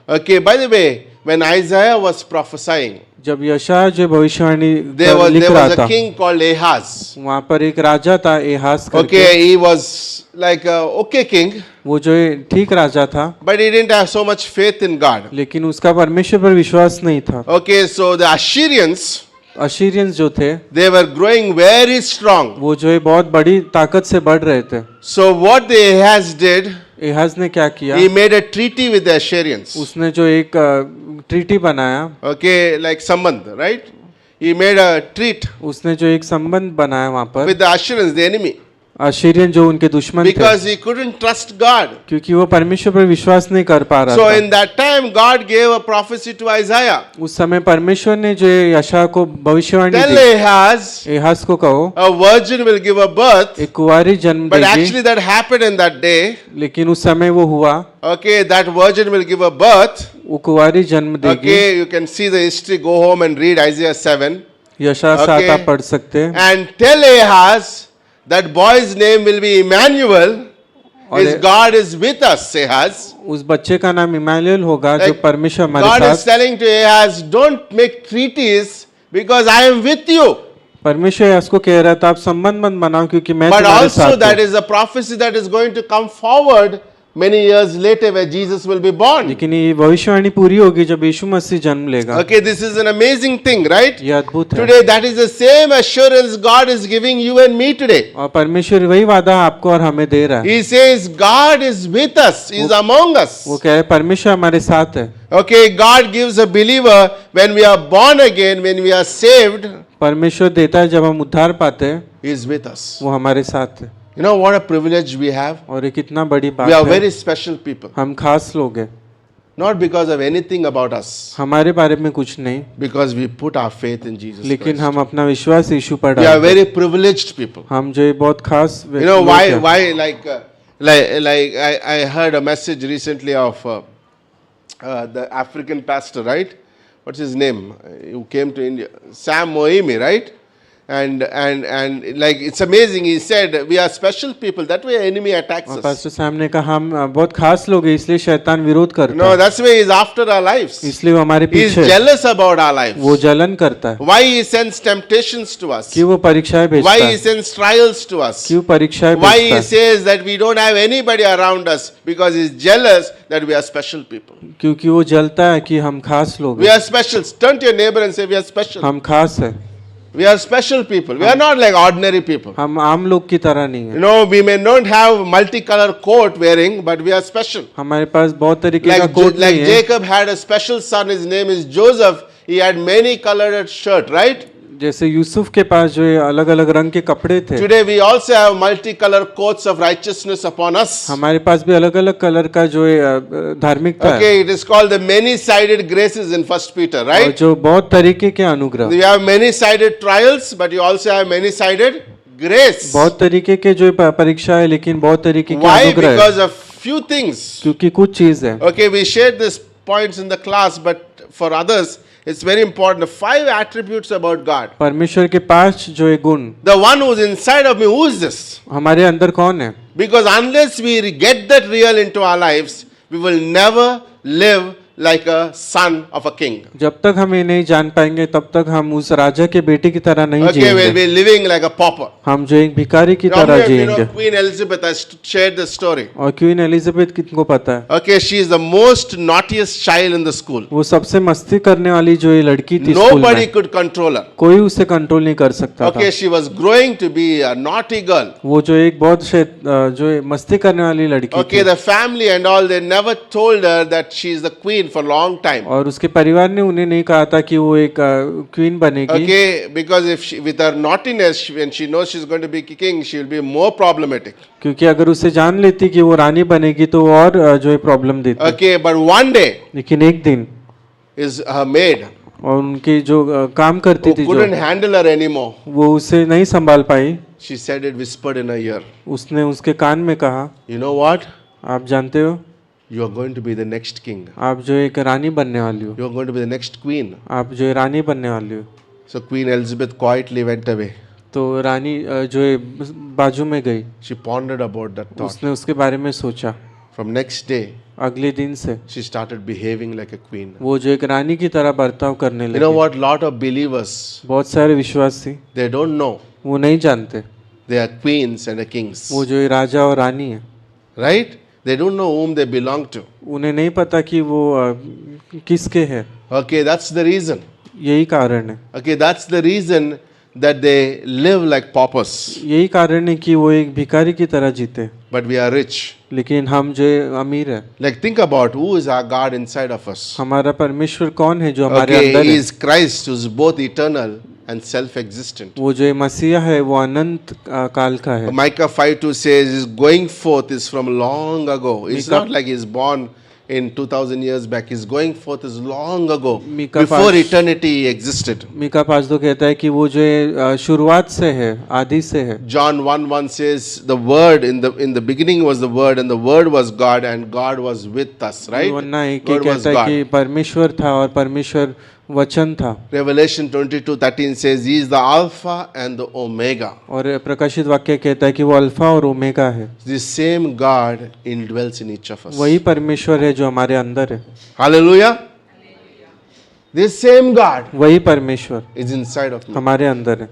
[SPEAKER 2] Okay, by the way, when Isaiah was prophesying,
[SPEAKER 1] जब यशायाह जो भविष्यवाणी
[SPEAKER 2] there
[SPEAKER 1] लिख रहा
[SPEAKER 2] was a
[SPEAKER 1] था,
[SPEAKER 2] king called Ahaz.
[SPEAKER 1] वहाँ पर एक राजा था एहाज करके।
[SPEAKER 2] Okay, he was like a okay king,
[SPEAKER 1] वो जो ठीक राजा था,
[SPEAKER 2] but he didn't have so much faith in God.
[SPEAKER 1] लेकिन उसका परमेश्वर पर विश्वास नहीं था।
[SPEAKER 2] Okay, so the Assyrians,
[SPEAKER 1] अशीरियंस जो थे,
[SPEAKER 2] they were growing very strong.
[SPEAKER 1] वो जो है बहुत बड़ी ताकत से बढ़ रहे थे।
[SPEAKER 2] So what the Ahaz did,
[SPEAKER 1] एहाज ने क्या किया,
[SPEAKER 2] he made a treaty with the Assyrians.
[SPEAKER 1] उसने जो एक ट्रीटी बनाया,
[SPEAKER 2] Okay, like Sambandh, right? He made a treat
[SPEAKER 1] उसने जो एक संबंध बनाया वहाँ पर,
[SPEAKER 2] with the Assyrians, the enemy,
[SPEAKER 1] अशीरियन जो उनके दुश्मन थे,
[SPEAKER 2] because he couldn't trust God.
[SPEAKER 1] क्योंकि वो परमेश्वर पर विश्वास नहीं कर पा रहा
[SPEAKER 2] So
[SPEAKER 1] था।
[SPEAKER 2] in that time, God gave a prophecy to Isaiah.
[SPEAKER 1] उस समय परमेश्वर ने जो यशायाह को भविष्यवाणी
[SPEAKER 2] Tell
[SPEAKER 1] दी,
[SPEAKER 2] Ahaz,
[SPEAKER 1] एहाज को कहो
[SPEAKER 2] a virgin will give a birth.
[SPEAKER 1] एक कुंवारी जन्म
[SPEAKER 2] But
[SPEAKER 1] देगी,
[SPEAKER 2] actually that happened in that day.
[SPEAKER 1] लेकिन उस समय वो हुआ,
[SPEAKER 2] Okay, that virgin will give a birth.
[SPEAKER 1] वो कुंवारी जन्म देगी।
[SPEAKER 2] Okay, you can see the history. Go home and read Isaiah 7.
[SPEAKER 1] यशायाह
[SPEAKER 2] Okay.
[SPEAKER 1] 7 आप पढ़ सकते हैं।
[SPEAKER 2] And tell Ahaz that boy's name will be Emmanuel. His God is with us, Ahaz.
[SPEAKER 1] उस बच्चे का नाम इमानुएल होगा, जो
[SPEAKER 2] Like,
[SPEAKER 1] परमेश्वर
[SPEAKER 2] God
[SPEAKER 1] हमारे
[SPEAKER 2] is
[SPEAKER 1] साथ।
[SPEAKER 2] telling to Ahaz, don't make treaties because I am with you.
[SPEAKER 1] परमेश्वर उसको कह रहा था, आप संबंध मत बनाओ क्योंकि मैं
[SPEAKER 2] But
[SPEAKER 1] तुम्हारे
[SPEAKER 2] also
[SPEAKER 1] साथ
[SPEAKER 2] that
[SPEAKER 1] हूँ।
[SPEAKER 2] is a prophecy that is going to come forward many years later where Jesus will be born.
[SPEAKER 1] लेकिन ये भविष्यवाणी पूरी होगी जब यीशु मसीह जन्म लेगा।
[SPEAKER 2] Okay, this is an amazing thing, right?
[SPEAKER 1] ये अद्भुत है।
[SPEAKER 2] Today that is the same assurance God is giving you and me today.
[SPEAKER 1] और परमेश्वर वही वादा आपको और हमें दे रहा है।
[SPEAKER 2] He says God is with us, He is among us.
[SPEAKER 1] वो कह रहे परमेश्वर हमारे साथ है।
[SPEAKER 2] Okay, God gives a believer when we are born again, when we are saved,
[SPEAKER 1] परमेश्वर देता है जब हम उद्धार पाते हैं,
[SPEAKER 2] He is with us.
[SPEAKER 1] वो हमारे साथ है।
[SPEAKER 2] You know what a privilege we have?
[SPEAKER 1] और ये कितना बड़ी बात
[SPEAKER 2] We are
[SPEAKER 1] है।
[SPEAKER 2] very special people.
[SPEAKER 1] हम खास लोग हैं,
[SPEAKER 2] Not because of anything about us,
[SPEAKER 1] हमारे बारे में कुछ नहीं,
[SPEAKER 2] because we put our faith in Jesus
[SPEAKER 1] लेकिन
[SPEAKER 2] Christ.
[SPEAKER 1] हम अपना विश्वास यीशु पर
[SPEAKER 2] We are
[SPEAKER 1] डालते हैं।
[SPEAKER 2] very privileged people.
[SPEAKER 1] हम जो ये बहुत खास
[SPEAKER 2] You know
[SPEAKER 1] लोग हैं।
[SPEAKER 2] why like I heard a message recently of the African pastor, right? What's his name? Who came to India? Sam Moimi, right? And like it's amazing. He said we are special people. That way enemy attacks
[SPEAKER 1] और
[SPEAKER 2] us.
[SPEAKER 1] Pastor साहब ने कहा हम बहुत खास लोग हैं, इसलिए शैतान विरोध करता
[SPEAKER 2] No,
[SPEAKER 1] है,
[SPEAKER 2] that's why he's after our lives.
[SPEAKER 1] इसलिए वो हमारे
[SPEAKER 2] He's
[SPEAKER 1] पीछे है।
[SPEAKER 2] jealous about our lives.
[SPEAKER 1] वो जलन करता है।
[SPEAKER 2] Why he sends temptations to us?
[SPEAKER 1] क्यों वो परीक्षाएं भेजता
[SPEAKER 2] Why he
[SPEAKER 1] है?
[SPEAKER 2] sends trials to us?
[SPEAKER 1] क्यों परीक्षाएं
[SPEAKER 2] Why
[SPEAKER 1] भेजता
[SPEAKER 2] he
[SPEAKER 1] है?
[SPEAKER 2] says that we don't have anybody around us? Because he's jealous that we are special people.
[SPEAKER 1] क्योंकि वो जलता है कि हम खास लोग
[SPEAKER 2] We
[SPEAKER 1] हैं।
[SPEAKER 2] are special. Turn to your neighbor and say we are special.
[SPEAKER 1] हम खास है,
[SPEAKER 2] We are special people. We are not like ordinary people.
[SPEAKER 1] हम आम लोग की तरह नहीं
[SPEAKER 2] You
[SPEAKER 1] है।
[SPEAKER 2] know, we may not have multicolor coat wearing, but we are special.
[SPEAKER 1] हमारे पास बहुत तरीके का
[SPEAKER 2] Like,
[SPEAKER 1] कोट
[SPEAKER 2] like
[SPEAKER 1] नहीं है।
[SPEAKER 2] Jacob had a special son. His name is Joseph. He had many colored shirt, right?
[SPEAKER 1] जैसे यूसुफ के पास जो अलग अलग रंग के कपड़े थे,
[SPEAKER 2] Today we also have multicolor coats of righteousness upon us.
[SPEAKER 1] हमारे पास भी अलग अलग कलर का जो धार्मिकता है,
[SPEAKER 2] Okay, it is called the many-sided graces in First Peter,
[SPEAKER 1] और
[SPEAKER 2] right?
[SPEAKER 1] जो बहुत तरीके के अनुग्रह,
[SPEAKER 2] You have many-sided trials, but you also have many-sided grace.
[SPEAKER 1] बहुत तरीके के जो परीक्षा है, लेकिन बहुत तरीके के
[SPEAKER 2] Why?
[SPEAKER 1] अनुग्रह है,
[SPEAKER 2] Because of few things.
[SPEAKER 1] क्योंकि कुछ चीज है।
[SPEAKER 2] Okay, we shared these points in the class, but for others, it's very important. 5 attributes about God.
[SPEAKER 1] परमेश्वर के पास जो है गुण,
[SPEAKER 2] The one who's inside of me, who is this?
[SPEAKER 1] हमारे अंदर कौन है?
[SPEAKER 2] Because unless we get that real into our lives, we will never live like a son of a king.
[SPEAKER 1] जब तक हम ये नहीं जान पाएंगे तब तक हम उस राजा के बेटे की तरह नहीं
[SPEAKER 2] Okay, we'll
[SPEAKER 1] जिएंगे,
[SPEAKER 2] be living like a pauper.
[SPEAKER 1] हम जो एक भिखारी की
[SPEAKER 2] You
[SPEAKER 1] तरह
[SPEAKER 2] know,
[SPEAKER 1] जिएंगे।
[SPEAKER 2] Queen Elizabeth, I shared the story.
[SPEAKER 1] और क्वीन एलिजाबेथ किनको पता है,
[SPEAKER 2] Okay, she is the most naughtiest child in the school.
[SPEAKER 1] वो सबसे मस्ती करने वाली जो ये लड़की थी स्कूल
[SPEAKER 2] Nobody
[SPEAKER 1] में,
[SPEAKER 2] could control her.
[SPEAKER 1] कोई उसे कंट्रोल नहीं कर सकता था।
[SPEAKER 2] Okay, she was growing to be a naughty girl.
[SPEAKER 1] वो जो एक बहुत जो ये मस्ती करने वाली लड़की
[SPEAKER 2] Okay,
[SPEAKER 1] थी,
[SPEAKER 2] the family and all, they never told her that she is the queen for a long time.
[SPEAKER 1] और उसके परिवार ने उन्हें नहीं कहा था कि वो एक क्वीन बनेगी,
[SPEAKER 2] Okay, because if she, with her naughtiness, when she knows she's going to be king, she will be more problematic.
[SPEAKER 1] क्योंकि अगर उसे जान लेती कि वो रानी बनेगी तो वो और जो है प्रॉब्लम देती।
[SPEAKER 2] Okay, but one day
[SPEAKER 1] लेकिन एक दिन,
[SPEAKER 2] is her maid
[SPEAKER 1] और उनकी जो काम करती
[SPEAKER 2] who
[SPEAKER 1] थी,
[SPEAKER 2] couldn't
[SPEAKER 1] जो
[SPEAKER 2] handle her anymore.
[SPEAKER 1] वो उसे नहीं संभाल पाई,
[SPEAKER 2] She said it whispered in her ear.
[SPEAKER 1] उसने उसके कान में कहा,
[SPEAKER 2] You know what?
[SPEAKER 1] आप जानते हो,
[SPEAKER 2] You are going to be the next king.
[SPEAKER 1] आप जो एक रानी बनने वाली हो,
[SPEAKER 2] You are going to be the next queen.
[SPEAKER 1] आप जो रानी बनने वाली हो।
[SPEAKER 2] So Queen Elizabeth quietly went away.
[SPEAKER 1] तो रानी जो है बाजू में गई,
[SPEAKER 2] She pondered about that thought.
[SPEAKER 1] उसने उसके बारे में सोचा।
[SPEAKER 2] From next day,
[SPEAKER 1] अगले दिन से
[SPEAKER 2] she started behaving like a queen.
[SPEAKER 1] वो जो एक रानी की तरह बर्ताव करने
[SPEAKER 2] You know
[SPEAKER 1] लगी।
[SPEAKER 2] what? Lot of believers,
[SPEAKER 1] बहुत सारे विश्वासी
[SPEAKER 2] they don't know
[SPEAKER 1] वो नहीं जानते,
[SPEAKER 2] they are queens and kings.
[SPEAKER 1] वो जो राजा और रानी है,
[SPEAKER 2] Right? They don't know whom they belong to.
[SPEAKER 1] उन्हें नहीं पता कि वो किसके हैं।
[SPEAKER 2] Okay, that's the reason.
[SPEAKER 1] यही कारण है,
[SPEAKER 2] Okay, that's the reason that they live like paupers.
[SPEAKER 1] यही कारण है कि वो एक भिखारी की तरह जीते,
[SPEAKER 2] But we are rich.
[SPEAKER 1] लेकिन हम जो अमीर है।
[SPEAKER 2] Like think about who is our God inside of us.
[SPEAKER 1] हमारा परमेश्वर कौन है जो हमारे
[SPEAKER 2] Okay,
[SPEAKER 1] अंदर
[SPEAKER 2] He
[SPEAKER 1] है?
[SPEAKER 2] is Christ who is both eternal and self-existent.
[SPEAKER 1] वो जो मसीहा है वो अनंत काल का है।
[SPEAKER 2] Micah 5:2 says his going forth is from long ago. It's
[SPEAKER 1] Micah-
[SPEAKER 2] not like he's born in 2000 years back. His going forth is long ago.
[SPEAKER 1] Micah
[SPEAKER 2] Before
[SPEAKER 1] 5
[SPEAKER 2] eternity he existed.
[SPEAKER 1] Mika 5:2 कहता है कि वो जो शुरुआत से है, आदि से है।
[SPEAKER 2] John 1:1 says the word in the beginning was the word and the word was God and God was with us, right?
[SPEAKER 1] वरना एक
[SPEAKER 2] Word was
[SPEAKER 1] कहता है
[SPEAKER 2] God.
[SPEAKER 1] कि परमेश्वर था और परमेश्वर वचन था।
[SPEAKER 2] Revelation 22:13 says he is the alpha and the omega.
[SPEAKER 1] और प्रकाशित वाक्य कहता है कि वो अल्फा और ओमेगा है।
[SPEAKER 2] The same God indwells in each of us.
[SPEAKER 1] वही परमेश्वर है जो हमारे अंदर है।
[SPEAKER 2] Hallelujah. This same God
[SPEAKER 1] वही परमेश्वर
[SPEAKER 2] is inside of me.
[SPEAKER 1] हमारे अंदर है।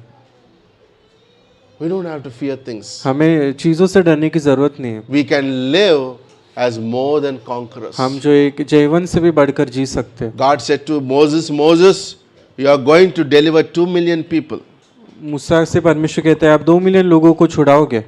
[SPEAKER 2] We don't have to fear things.
[SPEAKER 1] हमें चीज़ों से डरने की ज़रूरत नहीं है।
[SPEAKER 2] We can live as more than conquerors.
[SPEAKER 1] हम जो एक जीवन से भी बढ़कर जी सकते हैं।
[SPEAKER 2] God said to Moses, Moses, you are going to deliver 2 million people.
[SPEAKER 1] मूसा से परमेश्वर कहता है आप 2 मिलियन लोगों को छुड़ाओगे।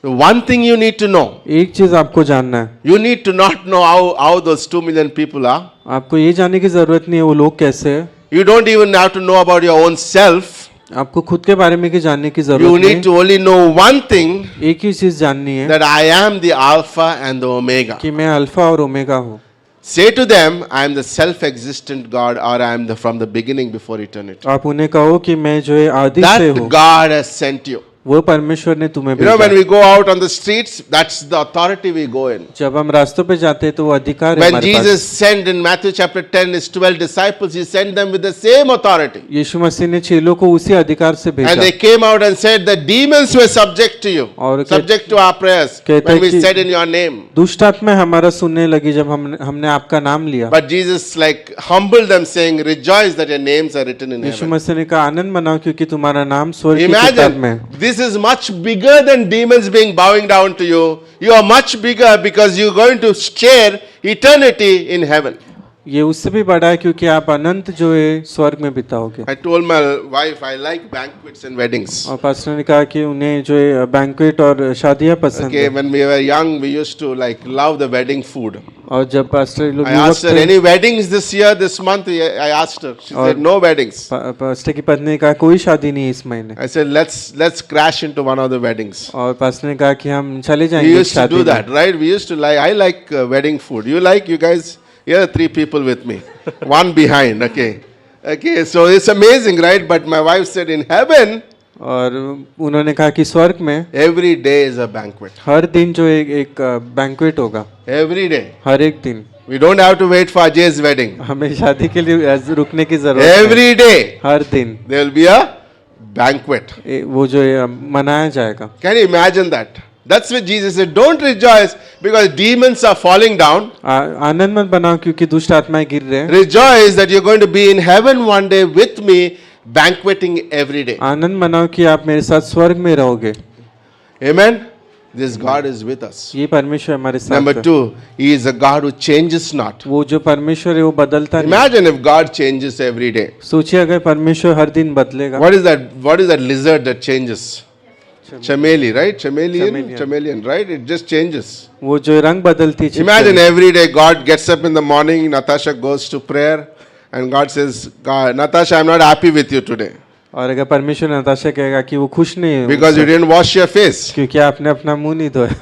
[SPEAKER 2] The one thing you need to know,
[SPEAKER 1] एक चीज़ आपको जानना है,
[SPEAKER 2] you need to not know how those 2 million people are.
[SPEAKER 1] आपको ये जानने की ज़रूरत नहीं है वो लोग कैसे हैं।
[SPEAKER 2] You don't even have to know about your own self.
[SPEAKER 1] आपको खुद के बारे में की जानने की
[SPEAKER 2] You
[SPEAKER 1] ज़रूरत
[SPEAKER 2] need
[SPEAKER 1] नहीं,
[SPEAKER 2] to only know one thing,
[SPEAKER 1] एक ही चीज़ जाननी है
[SPEAKER 2] that I am the Alpha and the Omega.
[SPEAKER 1] कि मैं अल्फा और ओमेगा हूँ।
[SPEAKER 2] Say to them, I am the self-existent God, or I am from the beginning before eternity.
[SPEAKER 1] आप उन्हें कहो कि मैं जो है आदि से
[SPEAKER 2] That
[SPEAKER 1] हूँ,
[SPEAKER 2] God has sent you.
[SPEAKER 1] वो परमेश्वर ने तुम्हें
[SPEAKER 2] You know, when
[SPEAKER 1] भेजा।
[SPEAKER 2] we go out on the streets, that's the authority we go in.
[SPEAKER 1] जब हम रास्तों पे जाते हैं तो वो अधिकार है
[SPEAKER 2] When
[SPEAKER 1] हमारे
[SPEAKER 2] Jesus
[SPEAKER 1] pass.
[SPEAKER 2] sent in Matthew chapter 10 his 12 disciples, he sent them with the same authority.
[SPEAKER 1] यीशु मसीह ने चेलों को उसी अधिकार से
[SPEAKER 2] And
[SPEAKER 1] भेजा
[SPEAKER 2] they came out and said, the demons were subject to you,
[SPEAKER 1] और
[SPEAKER 2] subject to our prayers,
[SPEAKER 1] कहता
[SPEAKER 2] when
[SPEAKER 1] है
[SPEAKER 2] we
[SPEAKER 1] कि-
[SPEAKER 2] said in your name.
[SPEAKER 1] दुष्ट आत्मा हमारा सुनने लगी जब हमने आपका नाम लिया।
[SPEAKER 2] But Jesus like humbled them saying, rejoice that your names are written in
[SPEAKER 1] Yeshu
[SPEAKER 2] heaven.
[SPEAKER 1] मसीह ने कहा आनंद मनाओ क्योंकि तुम्हारा नाम स्वर्ग की किताब में है।
[SPEAKER 2] Imagine, this is much bigger than demons being bowing down to you. You are much bigger because you're going to share eternity in heaven.
[SPEAKER 1] ये उससे भी बड़ा है क्योंकि आप अनंत जो है स्वर्ग में बिताओगे।
[SPEAKER 2] I told my wife, I like banquets and weddings.
[SPEAKER 1] और पास्टर ने कहा कि उन्हें जो है बैंक्वेट और शादियां पसंद
[SPEAKER 2] Okay,
[SPEAKER 1] है।
[SPEAKER 2] when we were young, we used to like love the wedding food.
[SPEAKER 1] और जब पास्टर लोग
[SPEAKER 2] I
[SPEAKER 1] युवक
[SPEAKER 2] asked her,
[SPEAKER 1] थे,
[SPEAKER 2] any weddings this year, this month? I asked her. She said, no weddings.
[SPEAKER 1] Pastor की पत्नी ने कहा कोई शादी नहीं है इस महीने।
[SPEAKER 2] I said, let's crash into one of the weddings.
[SPEAKER 1] और पास्टर ने कहा कि हम चले
[SPEAKER 2] We
[SPEAKER 1] जाएंगे
[SPEAKER 2] used to
[SPEAKER 1] शादी
[SPEAKER 2] do
[SPEAKER 1] में।
[SPEAKER 2] that, right? We used to like, I like wedding food. You like, you guys? Here are 3 people with me. One behind, okay. Okay, so it's amazing, right? But my wife said, in heaven,
[SPEAKER 1] और उन्होंने कहा कि स्वर्ग में
[SPEAKER 2] every day is a banquet.
[SPEAKER 1] हर दिन जो एक banquet होगा,
[SPEAKER 2] Every day.
[SPEAKER 1] हर एक दिन।
[SPEAKER 2] We don't have to wait for Ajay's wedding.
[SPEAKER 1] हमें शादी के लिए रुकने की जरूरत नहीं।
[SPEAKER 2] Every day,
[SPEAKER 1] हर दिन
[SPEAKER 2] there will be a banquet.
[SPEAKER 1] वो जो है मनाया जाएगा।
[SPEAKER 2] Can you imagine that? That's what Jesus said. Don't rejoice because demons are falling down.
[SPEAKER 1] आनंद मत बनाओ क्योंकि दुष्ट आत्माएं गिर रहे हैं।
[SPEAKER 2] Rejoice that you're going to be in heaven one day with me, banqueting every day.
[SPEAKER 1] आनंद मनाओ कि आप मेरे साथ स्वर्ग में रहोगे।
[SPEAKER 2] Amen. This God is with us.
[SPEAKER 1] ये परमेश्वर हमारे साथ
[SPEAKER 2] Number
[SPEAKER 1] है।
[SPEAKER 2] 2, He is a God who changes not.
[SPEAKER 1] वो जो परमेश्वर है वो बदलता नहीं।
[SPEAKER 2] Imagine if God changes every day.
[SPEAKER 1] सोचिए अगर परमेश्वर हर दिन बदलेगा।
[SPEAKER 2] What is that? What is that lizard that changes? Chameleon, right? Chameleon, right? It just changes.
[SPEAKER 1] वो जो रंग बदलती है।
[SPEAKER 2] Imagine every day God gets up in the morning, Natasha goes to prayer, and God says, God, Natasha, I'm not happy with you today
[SPEAKER 1] और अगर परमेश्वर नताशा कहेगा कि वो खुश नहीं है
[SPEAKER 2] because you
[SPEAKER 1] मुझसे,
[SPEAKER 2] didn't wash your face.
[SPEAKER 1] क्योंकि आपने अपना मुंह नहीं धोया।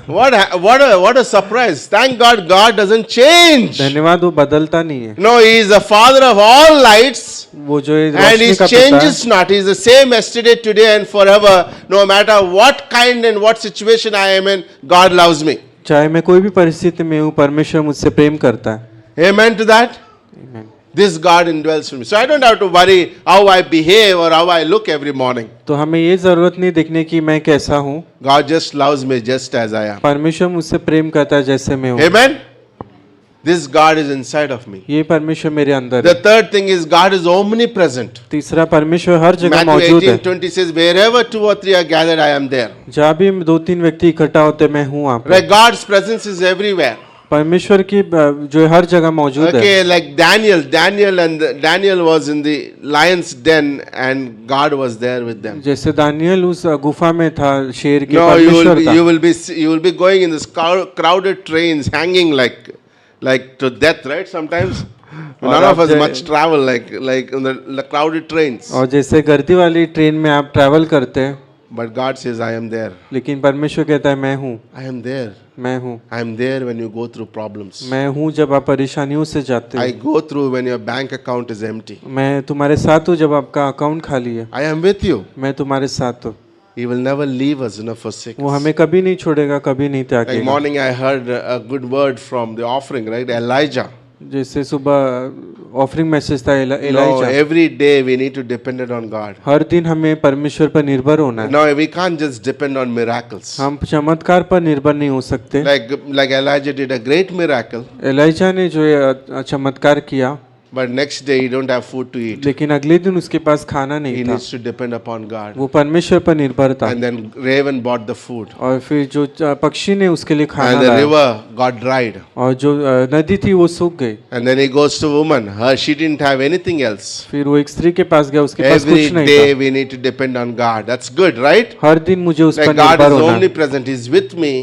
[SPEAKER 2] What a surprise. Thank God, God doesn't change.
[SPEAKER 1] धन्यवाद, वो बदलता नहीं है।
[SPEAKER 2] No, He is the Father of all lights.
[SPEAKER 1] वो जो है
[SPEAKER 2] And
[SPEAKER 1] रोशनी
[SPEAKER 2] He
[SPEAKER 1] का पिता है,
[SPEAKER 2] changes not. He is the same yesterday, today, and forever. No matter what kind and what situation I am in, God loves me.
[SPEAKER 1] चाहे मैं कोई भी परिस्थिति में हूँ, परमेश्वर मुझसे प्रेम करता है।
[SPEAKER 2] Amen to that?
[SPEAKER 1] Amen.
[SPEAKER 2] This God indwells in me. So I don't have to worry how I behave or how I look every morning.
[SPEAKER 1] तो हमें ये जरूरत नहीं देखने की मैं कैसा हूँ,
[SPEAKER 2] God just loves me just as I am.
[SPEAKER 1] परमेश्वर मुझसे प्रेम करता है जैसे मैं हूँ।
[SPEAKER 2] Amen? This God is inside of me.
[SPEAKER 1] ये परमेश्वर मेरे अंदर
[SPEAKER 2] The
[SPEAKER 1] है।
[SPEAKER 2] third thing is God is omnipresent.
[SPEAKER 1] तीसरा, परमेश्वर हर जगह
[SPEAKER 2] Matthew
[SPEAKER 1] मौजूद है।
[SPEAKER 2] 18:20 says, wherever 2 or 3 are gathered, I am there.
[SPEAKER 1] जहाँ भी 2-3 व्यक्ति इकट्ठा होते मैं हूँ वहाँ पे।
[SPEAKER 2] Right? God's presence is everywhere.
[SPEAKER 1] परमेश्वर की जो हर जगह मौजूद है।
[SPEAKER 2] Okay, like Daniel was in the lion's den and God was there with them.
[SPEAKER 1] जैसे दानियल उस गुफा में था, शेर के,
[SPEAKER 2] No,
[SPEAKER 1] परमेश्वर था।
[SPEAKER 2] you will be going in this crowded trains, hanging like to death, right? Sometimes none of us much travel like in the crowded trains.
[SPEAKER 1] और जैसे गर्दी वाली ट्रेन में आप ट्रैवल करते हैं,
[SPEAKER 2] But God says, I am there.
[SPEAKER 1] लेकिन परमेश्वर कहता है मैं हूँ,
[SPEAKER 2] I am there.
[SPEAKER 1] मैं हूँ,
[SPEAKER 2] I am there when you go through problems.
[SPEAKER 1] मैं हूँ जब आप परेशानियों से जाते
[SPEAKER 2] I
[SPEAKER 1] हैं।
[SPEAKER 2] go through when your bank account is empty.
[SPEAKER 1] मैं तुम्हारे साथ हूँ जब आपका अकाउंट खाली है।
[SPEAKER 2] I am with you.
[SPEAKER 1] मैं तुम्हारे साथ हूँ।
[SPEAKER 2] He will never leave us nor forsake
[SPEAKER 1] वो
[SPEAKER 2] us.
[SPEAKER 1] हमें कभी नहीं छोड़ेगा, कभी नहीं
[SPEAKER 2] Like
[SPEAKER 1] त्यागेगा।
[SPEAKER 2] morning, I heard a good word from the offering, right? Elijah.
[SPEAKER 1] जैसे सुबह ऑफरिंग मैसेज था Elijah.
[SPEAKER 2] Every day we need to depend on God.
[SPEAKER 1] हर दिन हमें परमेश्वर पर निर्भर होना है।
[SPEAKER 2] No, we can't just depend on miracles.
[SPEAKER 1] हम चमत्कार पर निर्भर नहीं हो सकते।
[SPEAKER 2] Like Elijah did a great miracle,
[SPEAKER 1] Elijah ने जो ये चमत्कार किया,
[SPEAKER 2] but next day he don't have food to eat.
[SPEAKER 1] लेकिन अगले दिन उसके पास खाना
[SPEAKER 2] He
[SPEAKER 1] नहीं था।
[SPEAKER 2] needs to depend upon God.
[SPEAKER 1] वो परमेश्वर पर निर्भर था।
[SPEAKER 2] And then raven bought the food.
[SPEAKER 1] और फिर जो पक्षी ने उसके लिए खाना
[SPEAKER 2] And the
[SPEAKER 1] लाया,
[SPEAKER 2] river got dried.
[SPEAKER 1] और जो नदी थी वो सूख गई।
[SPEAKER 2] And then he goes to woman. She didn't have anything else.
[SPEAKER 1] फिर वो एक स्त्री के पास गया, उसके पास
[SPEAKER 2] Every
[SPEAKER 1] कुछ नहीं
[SPEAKER 2] day
[SPEAKER 1] था।
[SPEAKER 2] we need to depend on God. That's good, right?
[SPEAKER 1] हर दिन मुझे उस पर
[SPEAKER 2] Like God
[SPEAKER 1] निर्भर
[SPEAKER 2] is
[SPEAKER 1] होना है।
[SPEAKER 2] omnipresent. He's with me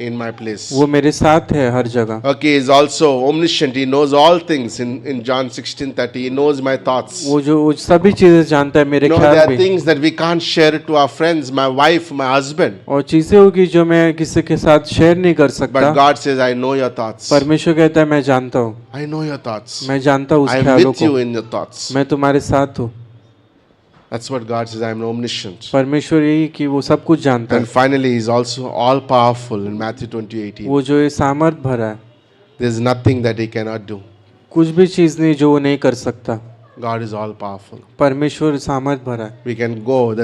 [SPEAKER 2] in my place.
[SPEAKER 1] वो मेरे साथ है हर जगह।
[SPEAKER 2] Okay, he's also omniscient. He knows all things. In John 16:30, he knows my thoughts.
[SPEAKER 1] वो सभी चीजें जानता है, मेरे
[SPEAKER 2] No,
[SPEAKER 1] ख्याल
[SPEAKER 2] there are
[SPEAKER 1] भी।
[SPEAKER 2] things that we can't share it to our friends, my wife, my husband.
[SPEAKER 1] और चीजें होगी जो मैं किसी के साथ शेयर नहीं कर सकता।
[SPEAKER 2] But God says, I know your thoughts.
[SPEAKER 1] परमेश्वर कहता है मैं जानता हूँ,
[SPEAKER 2] I know your thoughts.
[SPEAKER 1] मैं जानता हूँ उस
[SPEAKER 2] I am
[SPEAKER 1] ख्यालों
[SPEAKER 2] with you
[SPEAKER 1] को।
[SPEAKER 2] in your thoughts.
[SPEAKER 1] मैं तुम्हारे साथ हूँ।
[SPEAKER 2] That's what God says. I am omniscient.
[SPEAKER 1] परमेश्वर यही कि वो सब कुछ जानता
[SPEAKER 2] And
[SPEAKER 1] है।
[SPEAKER 2] finally, he's also all powerful in Matthew 20:18.
[SPEAKER 1] वो जो ये सामर्थ भरा है,
[SPEAKER 2] There's nothing that he cannot do.
[SPEAKER 1] कुछ भी चीज नहीं जो वो नहीं कर सकता।
[SPEAKER 2] God is all powerful.
[SPEAKER 1] परमेश्वर सामर्थ भरा है।
[SPEAKER 2] We can go.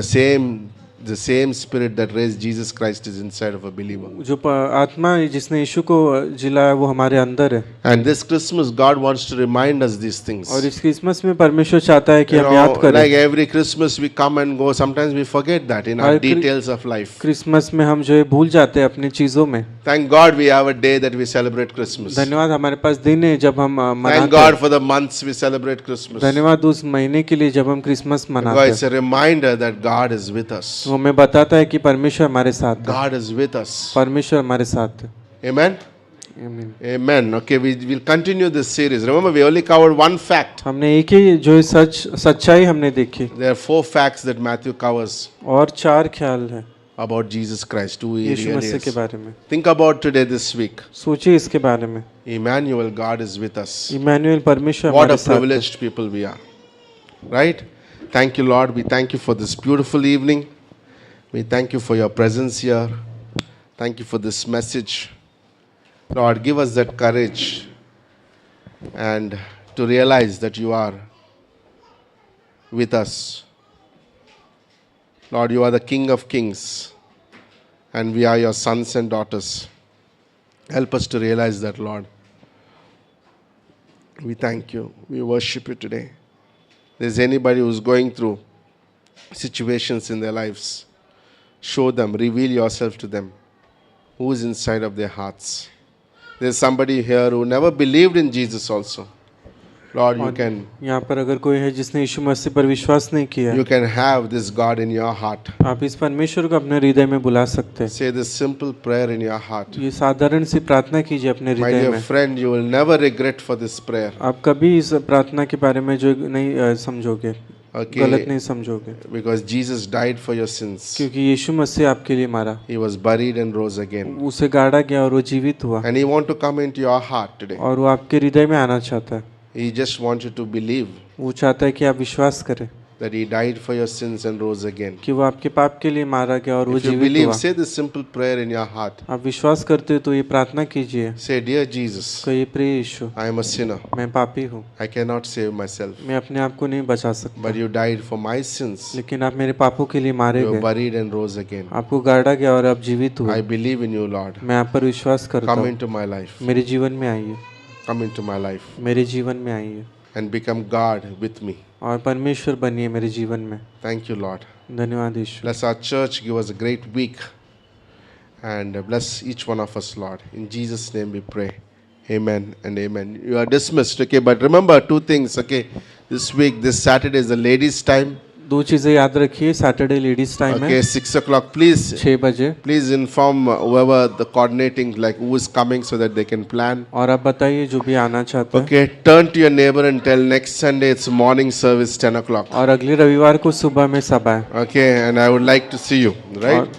[SPEAKER 2] The same spirit that raised Jesus Christ is inside of a believer.
[SPEAKER 1] जो आत्मा जिसने यीशु को जिलाया वो हमारे अंदर है।
[SPEAKER 2] And this Christmas, God wants to remind us these things.
[SPEAKER 1] और इस क्रिसमस में परमेश्वर चाहता है कि
[SPEAKER 2] You
[SPEAKER 1] हम
[SPEAKER 2] know,
[SPEAKER 1] याद करें।
[SPEAKER 2] like every Christmas we come and go. Sometimes we forget that in our
[SPEAKER 1] her
[SPEAKER 2] details of life.
[SPEAKER 1] Christmas में हम जो है भूल जाते हैं अपनी चीजों में।
[SPEAKER 2] Thank God we have a day that we celebrate Christmas.
[SPEAKER 1] धन्यवाद हमारे पास दिन है जब हम
[SPEAKER 2] Thank
[SPEAKER 1] मनाते
[SPEAKER 2] God
[SPEAKER 1] हैं।
[SPEAKER 2] for the months we celebrate Christmas.
[SPEAKER 1] धन्यवाद उस महीने के लिए जब हम क्रिसमस मनाते
[SPEAKER 2] Because it's
[SPEAKER 1] हैं।
[SPEAKER 2] a reminder that God is with us.
[SPEAKER 1] वो हमें बताता है कि परमेश्वर हमारे साथ है।
[SPEAKER 2] God is with us.
[SPEAKER 1] परमेश्वर हमारे साथ है।
[SPEAKER 2] Amen?
[SPEAKER 1] आमीन।
[SPEAKER 2] Amen. Okay, we will continue this series. Remember, we only covered one fact.
[SPEAKER 1] हमने एक ही जो है सच्चाई हमने देखी,
[SPEAKER 2] There are 4 facts that Matthew covers
[SPEAKER 1] और 4 ख्याल है
[SPEAKER 2] about Jesus Christ, who he
[SPEAKER 1] Yeshu
[SPEAKER 2] really
[SPEAKER 1] मसीह के
[SPEAKER 2] is.
[SPEAKER 1] बारे में।
[SPEAKER 2] Think about today, this week.
[SPEAKER 1] सोचिए इसके बारे में।
[SPEAKER 2] Emmanuel, God is with us.
[SPEAKER 1] Emmanuel परमेश्वर
[SPEAKER 2] What
[SPEAKER 1] हमारे
[SPEAKER 2] a
[SPEAKER 1] साथ है।
[SPEAKER 2] privileged people we are. Right? Thank you, Lord. We thank you for this beautiful evening. We thank you for your presence here. Thank you for this message. Lord, give us that courage and to realize that you are with us. Lord, you are the King of Kings and we are your sons and daughters. Help us to realize that, Lord. We thank you. We worship you today. If there's anybody who's going through situations in their lives, show them, reveal yourself to them. Who is inside of their hearts? There's somebody here who never believed in Jesus also. Lord,
[SPEAKER 1] यहाँ पर अगर कोई है जिसने यीशु मसीह पर विश्वास नहीं किया,
[SPEAKER 2] you can have this God in your heart.
[SPEAKER 1] आप इस परमेश्वर को अपने हृदय में बुला सकते हैं।
[SPEAKER 2] Say this simple prayer in your heart.
[SPEAKER 1] ये साधारण सी प्रार्थना कीजिए अपने
[SPEAKER 2] My
[SPEAKER 1] हृदय
[SPEAKER 2] dear
[SPEAKER 1] में।
[SPEAKER 2] friend, you will never regret for this prayer.
[SPEAKER 1] आप कभी इस प्रार्थना के बारे में जो नहीं समझोगे,
[SPEAKER 2] Okay.
[SPEAKER 1] गलत नहीं समझोगे,
[SPEAKER 2] Because Jesus died for your sins.
[SPEAKER 1] क्योंकि यीशु मसीह आपके लिए मारा,
[SPEAKER 2] He was buried and rose again.
[SPEAKER 1] उसे गाड़ा गया और वो जीवित हुआ,
[SPEAKER 2] And He wants to come into your heart today.
[SPEAKER 1] और वो आपके हृदय में आना चाहता है।
[SPEAKER 2] He just wants you to believe.
[SPEAKER 1] वो चाहता है कि आप विश्वास करें।
[SPEAKER 2] that He died for your sins and rose again.
[SPEAKER 1] कि वो आपके पाप के लिए मारा गया और वो
[SPEAKER 2] If you
[SPEAKER 1] जीवित
[SPEAKER 2] believe,
[SPEAKER 1] हुआ।
[SPEAKER 2] say this simple prayer in your heart.
[SPEAKER 1] आप विश्वास करते हो तो ये प्रार्थना कीजिए।
[SPEAKER 2] Say, Dear Jesus,
[SPEAKER 1] कहिए प्रिय यीशु,
[SPEAKER 2] I am a sinner.
[SPEAKER 1] मैं पापी हूँ,
[SPEAKER 2] I cannot save myself.
[SPEAKER 1] मैं अपने आप को नहीं बचा सकता,
[SPEAKER 2] But you died for my sins.
[SPEAKER 1] लेकिन आप मेरे पापों के लिए मारे
[SPEAKER 2] You were
[SPEAKER 1] गए,
[SPEAKER 2] buried and rose again.
[SPEAKER 1] आपको गाड़ा गया और आप जीवित हुए।
[SPEAKER 2] I believe in you, Lord.
[SPEAKER 1] मैं आप पर विश्वास करता
[SPEAKER 2] Come
[SPEAKER 1] हूँ,
[SPEAKER 2] into my life.
[SPEAKER 1] मेरे जीवन में आइए,
[SPEAKER 2] Come into my life
[SPEAKER 1] मेरे जीवन में आइए
[SPEAKER 2] and become God with me.
[SPEAKER 1] और परमेश्वर बनिए मेरे जीवन में।
[SPEAKER 2] Thank you, Lord.
[SPEAKER 1] धन्यवाद यीशु।
[SPEAKER 2] Bless our church. Give us a great week. And bless each one of us, Lord. In Jesus' name we pray. Amen and amen. You are dismissed, okay? But remember two things, okay? This week, this Saturday is the ladies' time.
[SPEAKER 1] दो चीज़ें याद रखिए, Saturday ladies time
[SPEAKER 2] Okay,
[SPEAKER 1] है
[SPEAKER 2] 6 o'clock. Please,
[SPEAKER 1] 6 बजे,
[SPEAKER 2] please inform whoever the coordinating, like who is coming, so that they can plan.
[SPEAKER 1] और आप बताइए जो भी आना चाहते हैं।
[SPEAKER 2] Okay, turn to your neighbor and tell next Sunday it's morning service 10 o'clock.
[SPEAKER 1] और अगले रविवार को सुबह में सभा है।
[SPEAKER 2] Okay, and I would like to see you, right?
[SPEAKER 1] और